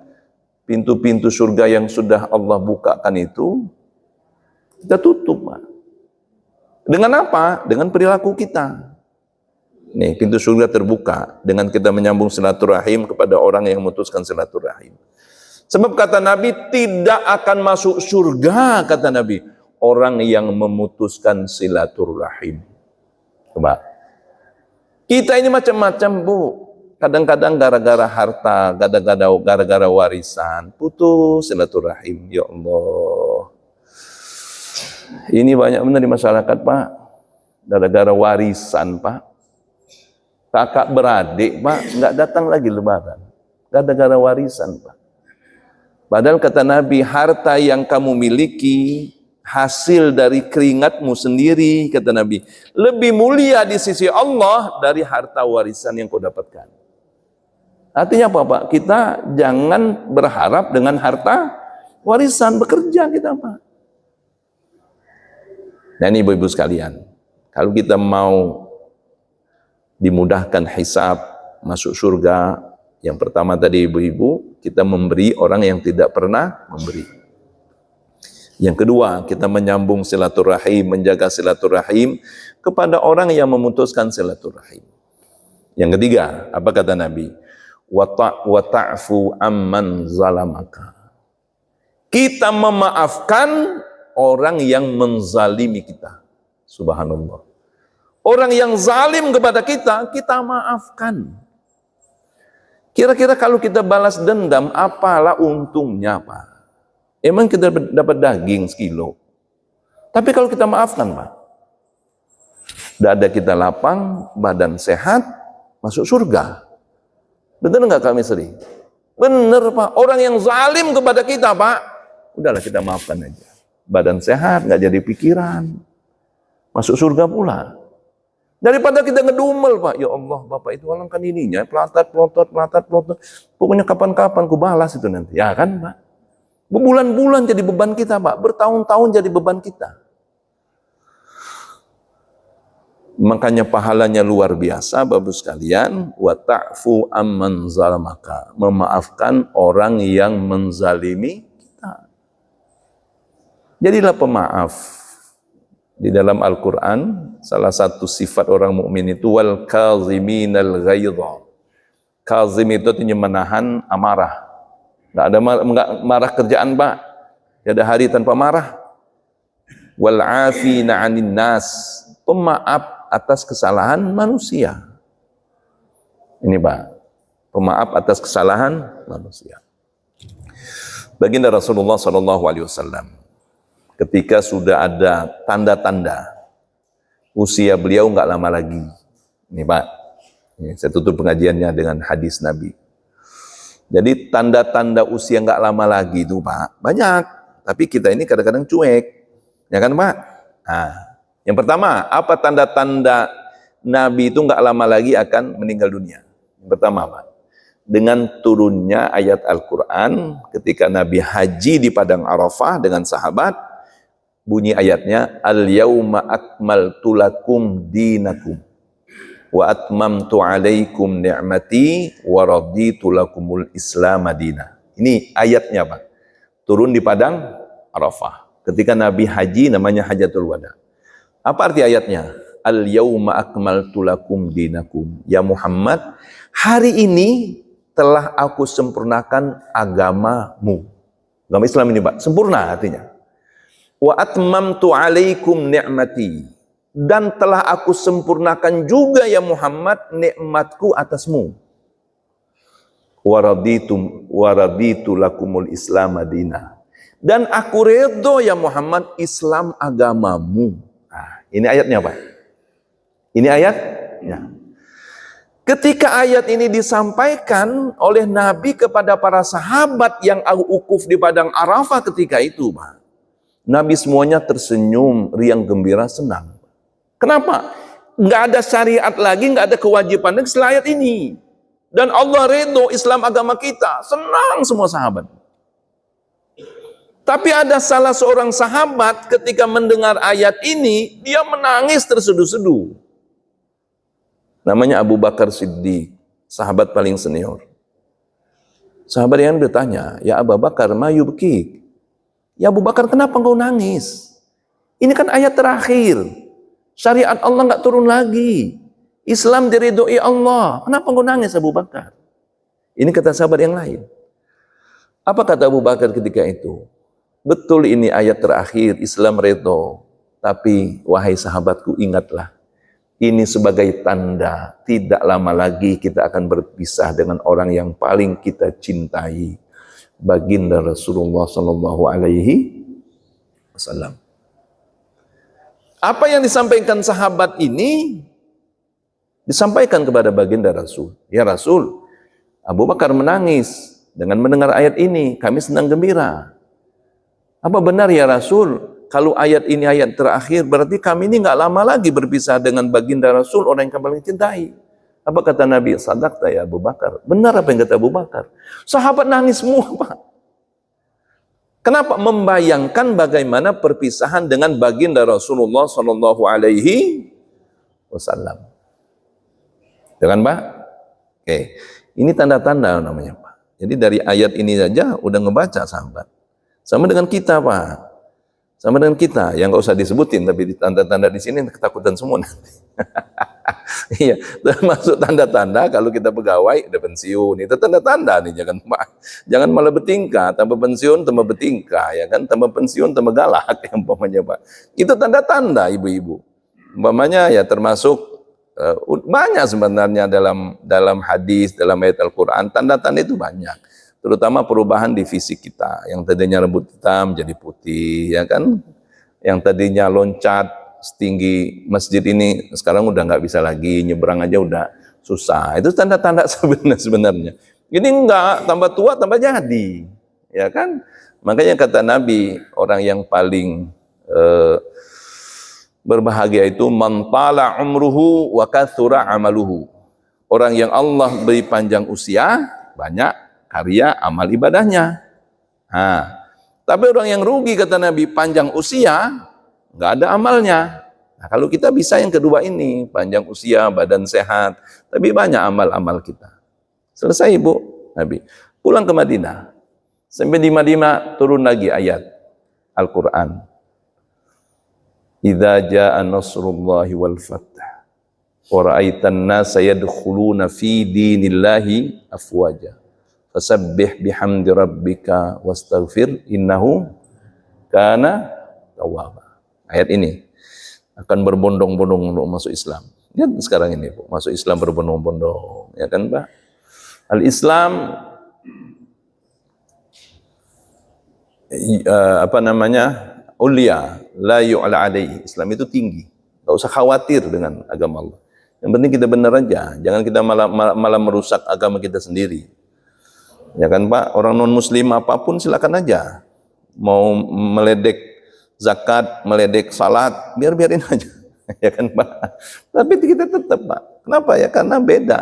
[SPEAKER 1] pintu-pintu surga yang sudah Allah bukakan itu, kita tutup, Pak. Dengan apa? Dengan perilaku kita. Nih, pintu surga terbuka dengan kita menyambung silaturahim kepada orang yang memutuskan silaturahim. Sebab kata Nabi, tidak akan masuk surga, kata Nabi, orang yang memutuskan silaturahim. Coba. Kita ini macam-macam, Bu. Kadang-kadang gara-gara harta, gara-gara warisan, putus silaturahim. Ya Allah. Ini banyak benar di masyarakat, Pak. Gara-gara warisan, Pak. Kakak beradik, Pak, nggak datang lagi lebaran. Gara-gara warisan, Pak. Padahal kata Nabi, harta yang kamu miliki, hasil dari keringatmu sendiri, kata Nabi, lebih mulia di sisi Allah dari harta warisan yang kau dapatkan. Artinya apa, Pak? Kita jangan berharap dengan harta warisan, bekerja kita, Pak. Nah ini ibu-ibu sekalian, kalau kita mau dimudahkan hisab, masuk surga, yang pertama tadi ibu-ibu, kita memberi orang yang tidak pernah memberi. Yang kedua, kita menyambung silaturahim, menjaga silaturahim kepada orang yang memutuskan silaturahim. Yang ketiga, apa kata Nabi? Wa ta'fu amman zalamaka. Kita memaafkan orang yang menzalimi kita. Subhanallah. Orang yang zalim kepada kita, kita maafkan. Kira-kira kalau kita balas dendam, apalah untungnya, Pak? Emang kita dapat daging sekilo. Tapi kalau kita maafkan, Pak, dada kita lapang, badan sehat, masuk surga. Betul nggak kami sering? Bener Pak, orang yang zalim kepada kita Pak, udahlah kita maafkan aja. Badan sehat, nggak jadi pikiran, masuk surga pula. Daripada kita ngedumel Pak, ya Allah Bapak itu alangkan ininya, pelotot, pokoknya kapan-kapan ku balas itu nanti. Ya kan Pak, berbulan-bulan jadi beban kita Pak, bertahun-tahun jadi beban kita. Makanya pahalanya luar biasa Bapak sekalian, wa ta'fu amman zalamaka, memaafkan orang yang menzalimi kita. Jadilah pemaaf. Di dalam Al-Qur'an salah satu sifat orang mukmin itu wal kaziminal ghaidha. Kazim itu artinya menahan amarah. Enggak ada marah kerjaan Pak. Tidak ada hari tanpa marah. Wal afina 'anil nas, pemaaf atas kesalahan manusia. Ini Pak, pemaaf atas kesalahan manusia. Baginda Rasulullah SAW, ketika sudah ada tanda-tanda usia beliau nggak lama lagi. Ini Pak, ini saya tutup pengajiannya dengan hadis Nabi. Jadi tanda-tanda usia nggak lama lagi itu Pak, banyak. Tapi kita ini kadang-kadang cuek, ya kan Pak? Nah, yang pertama, apa tanda-tanda Nabi itu nggak lama lagi akan meninggal dunia? Yang pertama, Pak, dengan turunnya ayat Al-Quran ketika Nabi haji di Padang Arafah dengan sahabat, bunyi ayatnya, Al-yawma akmaltu lakum dinakum, wa atmamtu alaikum ni'mati, wa raditu lakumul islam madinah. Ini ayatnya, Pak. Turun di Padang Arafah. Ketika Nabi haji namanya Hajatul Wada. Apa arti ayatnya? Al-yawma akmaltu lakum dinakum. Ya Muhammad, hari ini telah aku sempurnakan agamamu. Agama Islam ini Pak, sempurna artinya. Wa atmamtu alaikum ni'mati. Dan telah aku sempurnakan juga ya Muhammad nikmatku atasmu. Wa raditu lakumul islam madinah. Dan aku redho ya Muhammad Islam agamamu. Ini ayatnya Pak. Ini ayatnya. Ketika ayat ini disampaikan oleh Nabi kepada para sahabat yang wukuf di Padang Arafah ketika itu Pak, Nabi semuanya tersenyum, riang gembira, senang. Kenapa? Nggak ada syariat lagi, nggak ada kewajiban lagi setelah ayat ini. Dan Allah redho Islam agama kita, senang semua sahabat. Tapi ada salah seorang sahabat ketika mendengar ayat ini, dia menangis terseduh-seduh. Namanya Abu Bakar Siddiq, sahabat paling senior. Sahabat yang bertanya, ya Abu Bakar, ma yubkik? Ya Abu Bakar, kenapa engkau nangis? Ini kan ayat terakhir. Syariat Allah nggak turun lagi. Islam diridhoi Allah. Kenapa engkau nangis Abu Bakar? Ini kata sahabat yang lain. Apa kata Abu Bakar ketika itu? Betul ini ayat terakhir, Islam redho. Tapi wahai sahabatku ingatlah, ini sebagai tanda tidak lama lagi kita akan berpisah dengan orang yang paling kita cintai, baginda Rasulullah Sallallahu Alaihi Wasallam. Apa yang disampaikan sahabat ini disampaikan kepada baginda Rasul. Ya Rasul, Abu Bakar menangis dengan mendengar ayat ini, kami senang gembira. Apa benar ya Rasul, kalau ayat ini ayat terakhir, berarti kami ini nggak lama lagi berpisah dengan baginda Rasul, orang yang kami paling cintai. Apa kata Nabi? Sadaqta ya Abu Bakar. Benar apa yang kata Abu Bakar? Sahabat nangis semua Pak. Kenapa? Membayangkan bagaimana perpisahan dengan baginda Rasulullah Sallallahu Alaihi Wasallam. Dengan Pak? Oke, ini tanda-tanda namanya Pak. Jadi dari ayat ini saja udah ngebaca sahabat. Sama dengan kita Pak, sama dengan kita, yang nggak usah disebutin, tapi di tanda-tanda di sini ketakutan semua nanti. Iya, termasuk tanda-tanda kalau kita pegawai udah pensiun, itu tanda-tanda nih, jangan malah bertingkah, tambah pensiun tambah bertingkah, ya kan, tambah pensiun tambah galak, yang umpamanya Pak. Itu tanda-tanda ibu-ibu. Umpamanya ya termasuk banyak sebenarnya dalam hadis, dalam ayat Al-Quran, tanda-tanda itu banyak. Terutama perubahan di fisik kita, yang tadinya rambut hitam jadi putih, ya kan? Yang tadinya loncat setinggi masjid ini sekarang udah nggak bisa lagi, nyebrang aja udah susah. Itu tanda-tanda sebenarnya. Ini enggak, tambah tua tambah jadi. Ya kan? Makanya kata Nabi, orang yang paling berbahagia itu man tala umruhu wa katsura amaluhu. Orang yang Allah beri panjang usia, banyak karya amal ibadahnya. Nah, tapi orang yang rugi kata Nabi, panjang usia, nggak ada amalnya. Nah, kalau kita bisa yang kedua ini, panjang usia, badan sehat, tapi banyak amal-amal kita. Selesai Ibu, Nabi. Pulang ke Madinah. Sampai di Madinah turun lagi ayat Al-Quran. Idza jaa nasrullahi wal fath wa ra'aitan nasa yadkhuluna fi dinillahi afwaja fasabbih bihamdi rabbika wastaghfir innahu kana tawwaba. Ayat ini akan berbondong-bondong untuk masuk Islam. Lihat sekarang ini, Bu, masuk Islam berbondong-bondong, ya kan, Pak? Al-Islam ulia la yu'la alaihi. Islam itu tinggi, nggak usah khawatir dengan agama Allah. Yang penting kita benar aja, jangan kita malah merusak agama kita sendiri. Ya kan Pak, orang non muslim apapun silakan aja. Mau meledek zakat, meledek salat, biarin aja. Ya kan Pak. Tapi kita tetap Pak. Kenapa ya? Karena beda.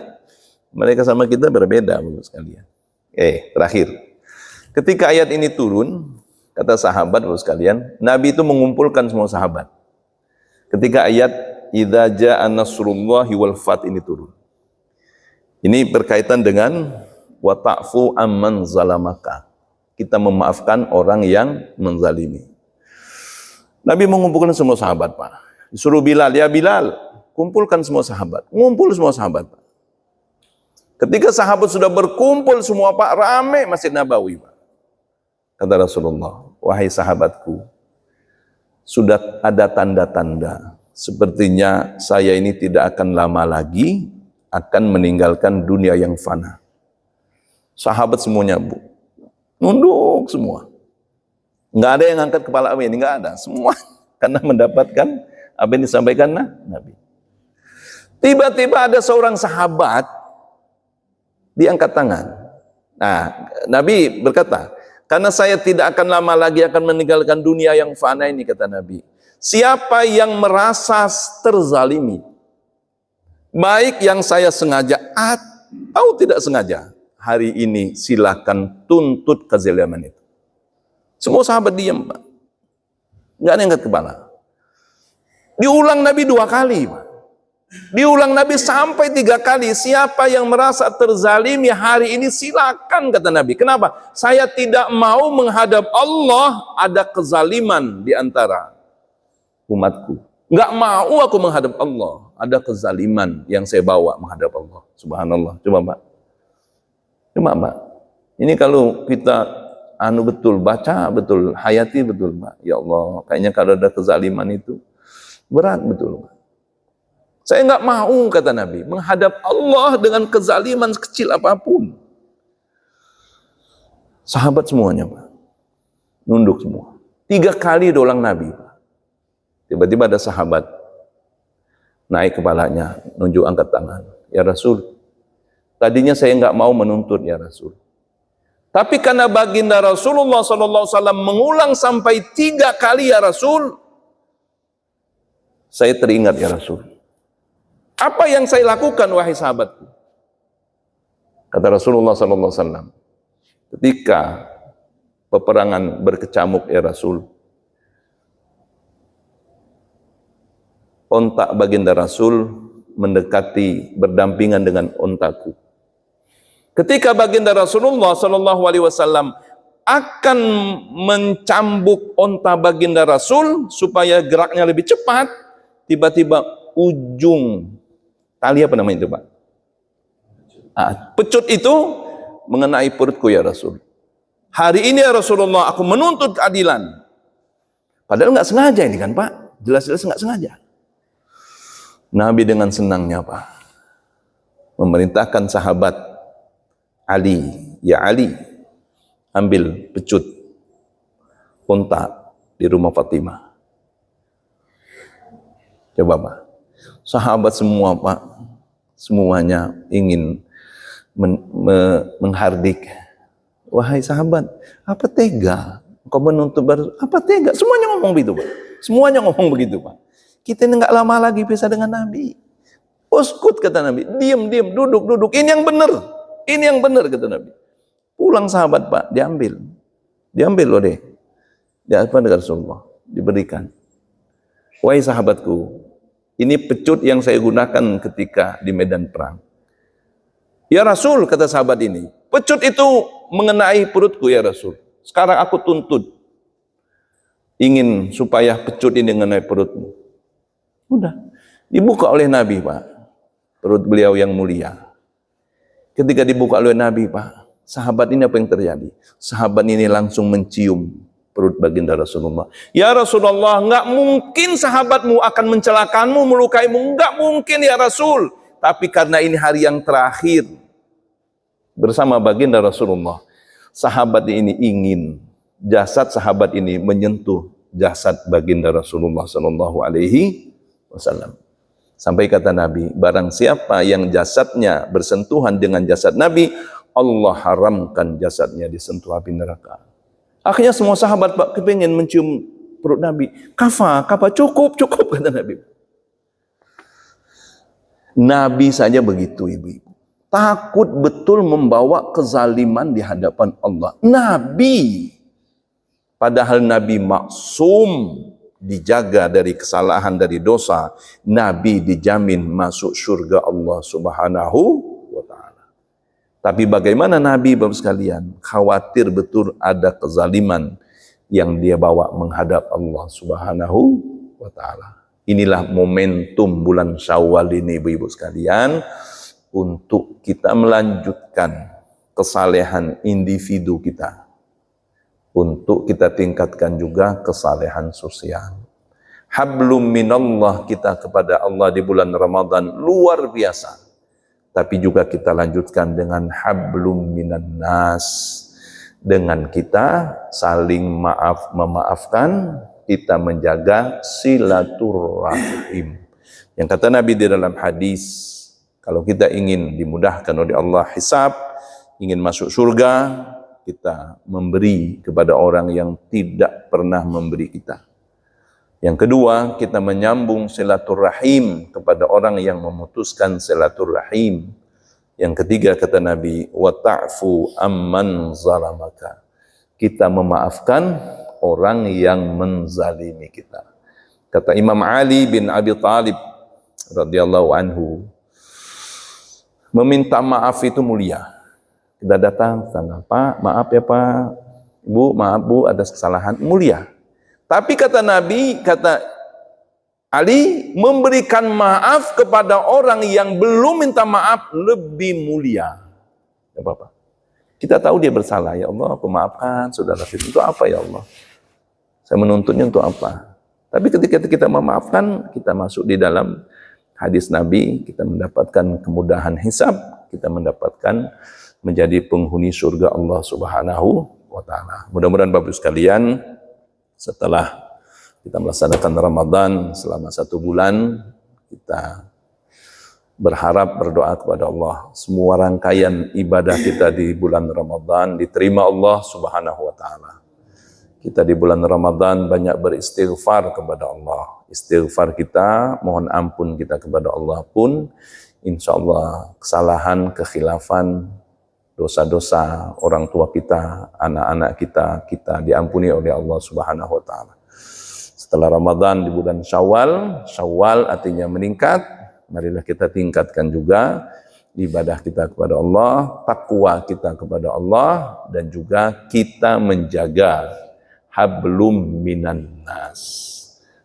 [SPEAKER 1] Mereka sama kita berbeda, Bapak sekalian. Terakhir. Ketika ayat ini turun, kata sahabat Bapak sekalian, Nabi itu mengumpulkan semua sahabat. Ketika ayat idza jaa nasrullahi wal fath ini turun. Ini berkaitan dengan wa ta'fu amman zalamaka. Kita memaafkan orang yang menzalimi. Nabi mengumpulkan semua sahabat, Pak. Disuruh Bilal, ya Bilal, kumpulkan semua sahabat. Ngumpul semua sahabat, Pak. Ketika sahabat sudah berkumpul semua, Pak, rame Masjid Nabawi, Pak. Kata Rasulullah, wahai sahabatku, sudah ada tanda-tanda. Sepertinya saya ini tidak akan lama lagi akan meninggalkan dunia yang fana. Sahabat semuanya, Bu, nunduk semua. Nggak ada yang angkat kepala ini, nggak ada. Semua karena mendapatkan apa yang disampaikan Nabi. Tiba-tiba ada seorang sahabat diangkat tangan. Nah, Nabi berkata, karena saya tidak akan lama lagi akan meninggalkan dunia yang fana ini, kata Nabi. Siapa yang merasa terzalimi, baik yang saya sengaja atau tidak sengaja, hari ini silakan tuntut kezaliman itu. Semua sahabat diam, Pak. Nggak ada yang angkat kepala. Diulang Nabi 2 kali, Pak. Diulang Nabi sampai 3 kali. Siapa yang merasa terzalimi hari ini silakan, kata Nabi. Kenapa? Saya tidak mau menghadap Allah ada kezaliman di antara umatku. Nggak mau aku menghadap Allah ada kezaliman yang saya bawa menghadap Allah. Subhanallah. Coba Pak. Coba Pak. Ini kalau kita betul, baca betul, hayati betul, Pak. Ya Allah, kayaknya kalau ada kezaliman itu berat betul, Pak. Saya nggak mau, kata Nabi, menghadap Allah dengan kezaliman sekecil apapun. Sahabat semuanya, Pak, nunduk semua. 3 kali dolang Nabi, Pak. Tiba-tiba ada sahabat naik kepalanya, nunjuk angkat tangan. Ya Rasul, tadinya saya nggak mau menuntut, ya Rasul. Tapi karena baginda Rasulullah SAW mengulang sampai 3 kali, ya Rasul, saya teringat, ya Rasul. Apa yang saya lakukan, wahai sahabatku? Kata Rasulullah SAW, ketika peperangan berkecamuk, ya Rasul, ontak baginda Rasul mendekati berdampingan dengan ontaku. Ketika baginda Rasulullah SAW akan mencambuk onta baginda Rasul supaya geraknya lebih cepat, tiba-tiba ujung tali apa namanya itu, Pak? Pecut itu mengenai perutku, ya Rasul. Hari ini, ya Rasulullah, aku menuntut keadilan. Padahal nggak sengaja ini kan, Pak? Jelas-jelas nggak sengaja. Nabi dengan senangnya, Pak, memerintahkan sahabat Ali, ya Ali, ambil pecut unta di rumah Fatimah. Coba, Pak. Sahabat semua, Pak, semuanya ingin menghardik. Wahai sahabat, apa tega kau menuntut apa tega? Semuanya ngomong begitu, Pak. Semuanya ngomong begitu, Pak. Kita ini nggak lama lagi pisah dengan Nabi. Uskut, kata Nabi. Diam, duduk. Ini yang benar, kata Nabi. Pulang sahabat, Pak, diambil loh deh. Dia apa dengan Rasulullah? Diberikan. Wahai sahabatku, ini pecut yang saya gunakan ketika di medan perang. Ya Rasul, kata sahabat ini, pecut itu mengenai perutku ya Rasul. Sekarang aku tuntut, ingin supaya pecut ini mengenai perutmu. Udah, dibuka oleh Nabi, Pak, perut beliau yang mulia. Ketika dibuka oleh Nabi, Pak, sahabat ini apa yang terjadi? Sahabat ini langsung mencium perut baginda Rasulullah. Ya Rasulullah, enggak mungkin sahabatmu akan mencelakamu, melukaimu. Enggak mungkin ya Rasul. Tapi karena ini hari yang terakhir bersama baginda Rasulullah, sahabat ini ingin jasad sahabat ini menyentuh jasad baginda Rasulullah sallallahu alaihi wasallam. Sampai kata Nabi, barang siapa yang jasadnya bersentuhan dengan jasad Nabi, Allah haramkan jasadnya disentuh api neraka. Akhirnya semua sahabat, Pak, kepingin mencium perut Nabi. Kafa, cukup, kata Nabi. Nabi saja begitu, ibu-ibu. Takut betul membawa kezaliman di hadapan Allah. Nabi, padahal Nabi maksum, dijaga dari kesalahan, dari dosa. Nabi dijamin masuk surga Allah Subhanahu wa ta'ala. Tapi bagaimana Nabi, Bapak sekalian, khawatir betul ada kezaliman yang dia bawa menghadap Allah Subhanahu wa ta'ala. Inilah momentum bulan Syawal ini, ibu-ibu sekalian, untuk kita melanjutkan kesalehan individu kita, untuk kita tingkatkan juga kesalehan sosial. Hablum minallah kita kepada Allah di bulan Ramadan luar biasa. Tapi juga kita lanjutkan dengan hablum minan nas, dengan kita saling memaafkan, kita menjaga silaturahim. Yang kata Nabi di dalam hadis, kalau kita ingin dimudahkan oleh Allah hisab, ingin masuk surga, kita memberi kepada orang yang tidak pernah memberi kita. Yang kedua, kita menyambung silaturahim kepada orang yang memutuskan silaturahim. Yang ketiga, kata Nabi, wa ta'fu amman zalamaka. Kita memaafkan orang yang menzalimi kita. Kata Imam Ali bin Abi Thalib radhiyallahu anhu, meminta maaf itu mulia. Kita datang, Pak, maaf ya Pak, Ibu, maaf Bu, atas kesalahan, mulia. Tapi kata Nabi, kata Ali, memberikan maaf kepada orang yang belum minta maaf lebih mulia. Ya Bapak, kita tahu dia bersalah, ya Allah, aku maafkan saudara itu apa ya Allah? Saya menuntutnya untuk apa? Tapi ketika kita memaafkan, kita masuk di dalam hadis Nabi, kita mendapatkan kemudahan hisab, kita mendapatkan menjadi penghuni surga Allah Subhanahu wa ta'ala. Mudah-mudahan Bapak sekalian, setelah kita melaksanakan Ramadan selama 1 bulan, kita berharap, berdoa kepada Allah, semua rangkaian ibadah kita di bulan Ramadan diterima Allah Subhanahu wa ta'ala. Kita di bulan Ramadan banyak beristighfar kepada Allah. Istighfar kita, mohon ampun kita kepada Allah pun, insya Allah kesalahan, kekhilafan, dosa-dosa orang tua kita, anak-anak kita diampuni oleh Allah Subhanahu wa ta'ala. Setelah Ramadan di bulan Syawal, Syawal artinya meningkat, marilah kita tingkatkan juga ibadah kita kepada Allah, takwa kita kepada Allah, dan juga kita menjaga hablum minan nas.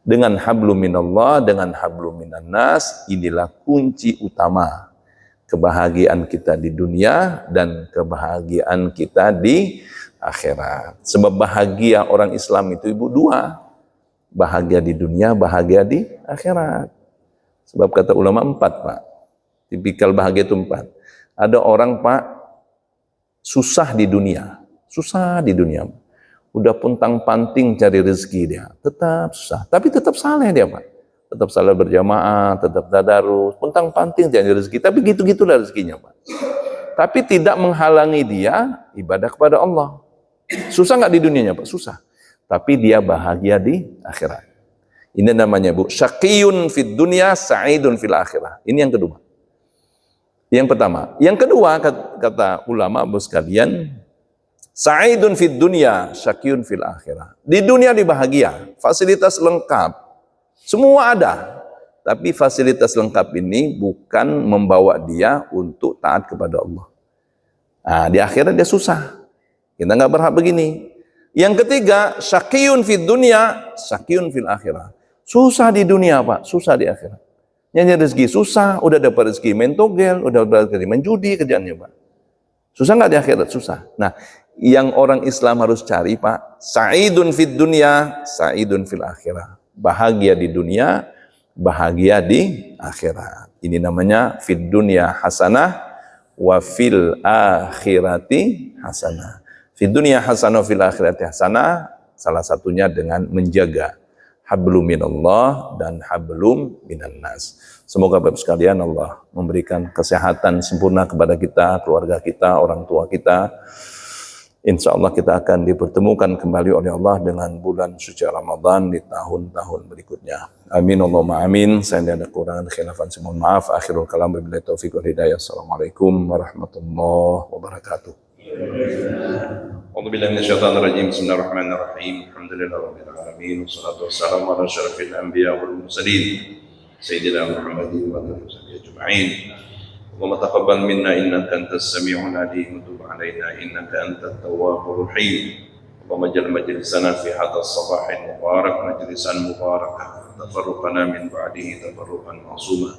[SPEAKER 1] Dengan hablum minallah, dengan hablum minan nas, inilah kunci utama kebahagiaan kita di dunia dan kebahagiaan kita di akhirat. Sebab bahagia orang Islam itu ibu dua, bahagia di dunia, bahagia di akhirat. Sebab kata ulama 4 Pak, tipikal bahagia itu 4. Ada orang Pak susah di dunia, udah puntang panting cari rezeki dia, tetap susah, tapi tetap saleh dia Pak, tetap salat berjamaah, tetap tadarus, puntang panting cari rezeki, tapi gitu-gitulah rezekinya Pak. tapi tidak menghalangi dia ibadah kepada Allah. Susah nggak di dunianya, Pak? Susah. Tapi dia bahagia di akhirat. Ini namanya, Bu, syaqiyun fid dunya, sa'idun fil akhirah. Ini yang kedua. Yang pertama. Yang kedua, kata ulama, Bu sekalian, sa'idun fid dunya, syaqiyun fil akhirah. Di dunia dibahagia, fasilitas lengkap. Semua ada. Tapi fasilitas lengkap ini bukan membawa dia untuk taat kepada Allah. Nah, di akhirat dia susah. Kita nggak berhak begini. Yang ketiga, syaqiyun fid dunya, syaqiyun fil akhirah. Susah di dunia, Pak, susah di akhirat. Nyari rezeki susah, udah dapat rezeki main togel, udah dapat rezeki main judi kerjaannya, Pak. Susah nggak di akhirat? Susah. Nah, yang orang Islam harus cari, Pak, sa'idun fid dunya, sa'idun fil akhirah. Bahagia di dunia, bahagia di akhirat. Ini namanya fid dunya hasanah wa fil akhirati hasanah. Fid dunya hasanah wa fil akhirati hasanah, salah satunya dengan menjaga hablum minallah dan hablum minan nas. Semoga Bapak sekalian Allah memberikan kesehatan sempurna kepada kita, keluarga kita, orang tua kita. Insya Allah kita akan dipertemukan kembali oleh Allah dengan bulan suci Ramadan di tahun-tahun berikutnya. Amin Allahumma amin. Saya tidak ada kekurangan khilafan, saya mohon maaf. Akhirul kalam, wabillahi taufiq wal hidayah. Assalamualaikum warahmatullahi wabarakatuh. A'udzubillahi minasyaitonir rajim. Bismillahirrahmanirrahim. Alhamdulillahirabbil alamin. Wassalatu wassalamu ala asyrafil anbiya wal mursalin. Sayyidina Muhammadin wa alihi washabbihi ajma'in. Allahumma taqabbal minna innaka antas sami'ul 'alim wa tub 'alaina innaka antat tawwabur rahim. Allahumma ja'al majlisana fi hadzal sabahil mubarak majlisan mubarakah. Tafarruqana min ba'dihi tafarruqan ma'suma.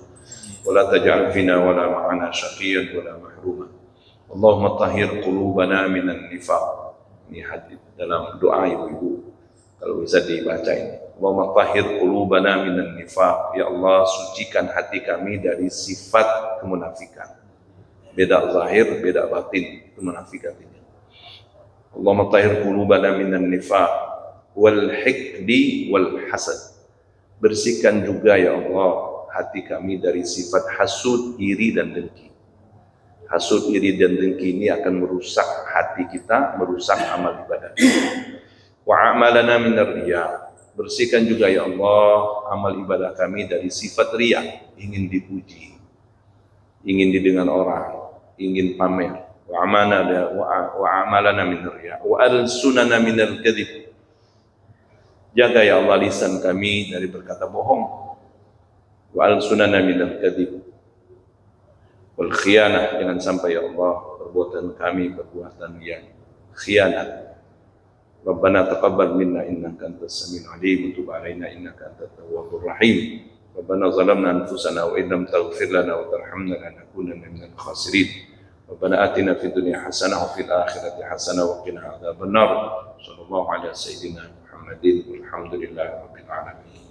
[SPEAKER 1] Wa la taj'al fina wa la ma'ana syaqiyyan wa la mahruma. Allahumma tahhir qulubana minan nifaq. Ini hadis dalam doa ibu-ibu. Kalau bisa dibaca ini. Allahumma tahhir qulubana minan nifaq. Ya Allah, sucikan hati kami dari sifat kemunafikan. Beda zahir, beda batin, kemunafikan ini. Allahumma tahhir qulubana minan nifaq wal hikdi wal hasad. Bersihkan juga ya Allah hati kami dari sifat hasud, iri dan dengki. Hasud, iri dan dengki ini akan merusak hati kita, merusak amal ibadah. Wa amalana minar riya. Bersihkan juga ya Allah amal ibadah kami dari sifat riya, ingin dipuji, ingin didengar orang, ingin pamer. Wa amalana minar riya wa alsunana minal kadhib. Jaga ya Allah lisan kami dari berkata bohong. Wa alsunana minal kadhib wal khianah, jangan sampai ya Allah perbuatan kami perbuatan yang khianat. Rabbana taqabbal minna innaka antas samiul alim wa tub 'alaina innaka antat tawwabur rahim. Rabbana zalamna anfusana wa illam taghfir lana wa tarhamna lanakunanna minal khasirin. Rabbana atina fid dunya hasanah wa fil akhirati hasanah wa qina adzabannar. Sallallahu ala sayyidina Muhammadin walhamdulillahi rabbil alamin.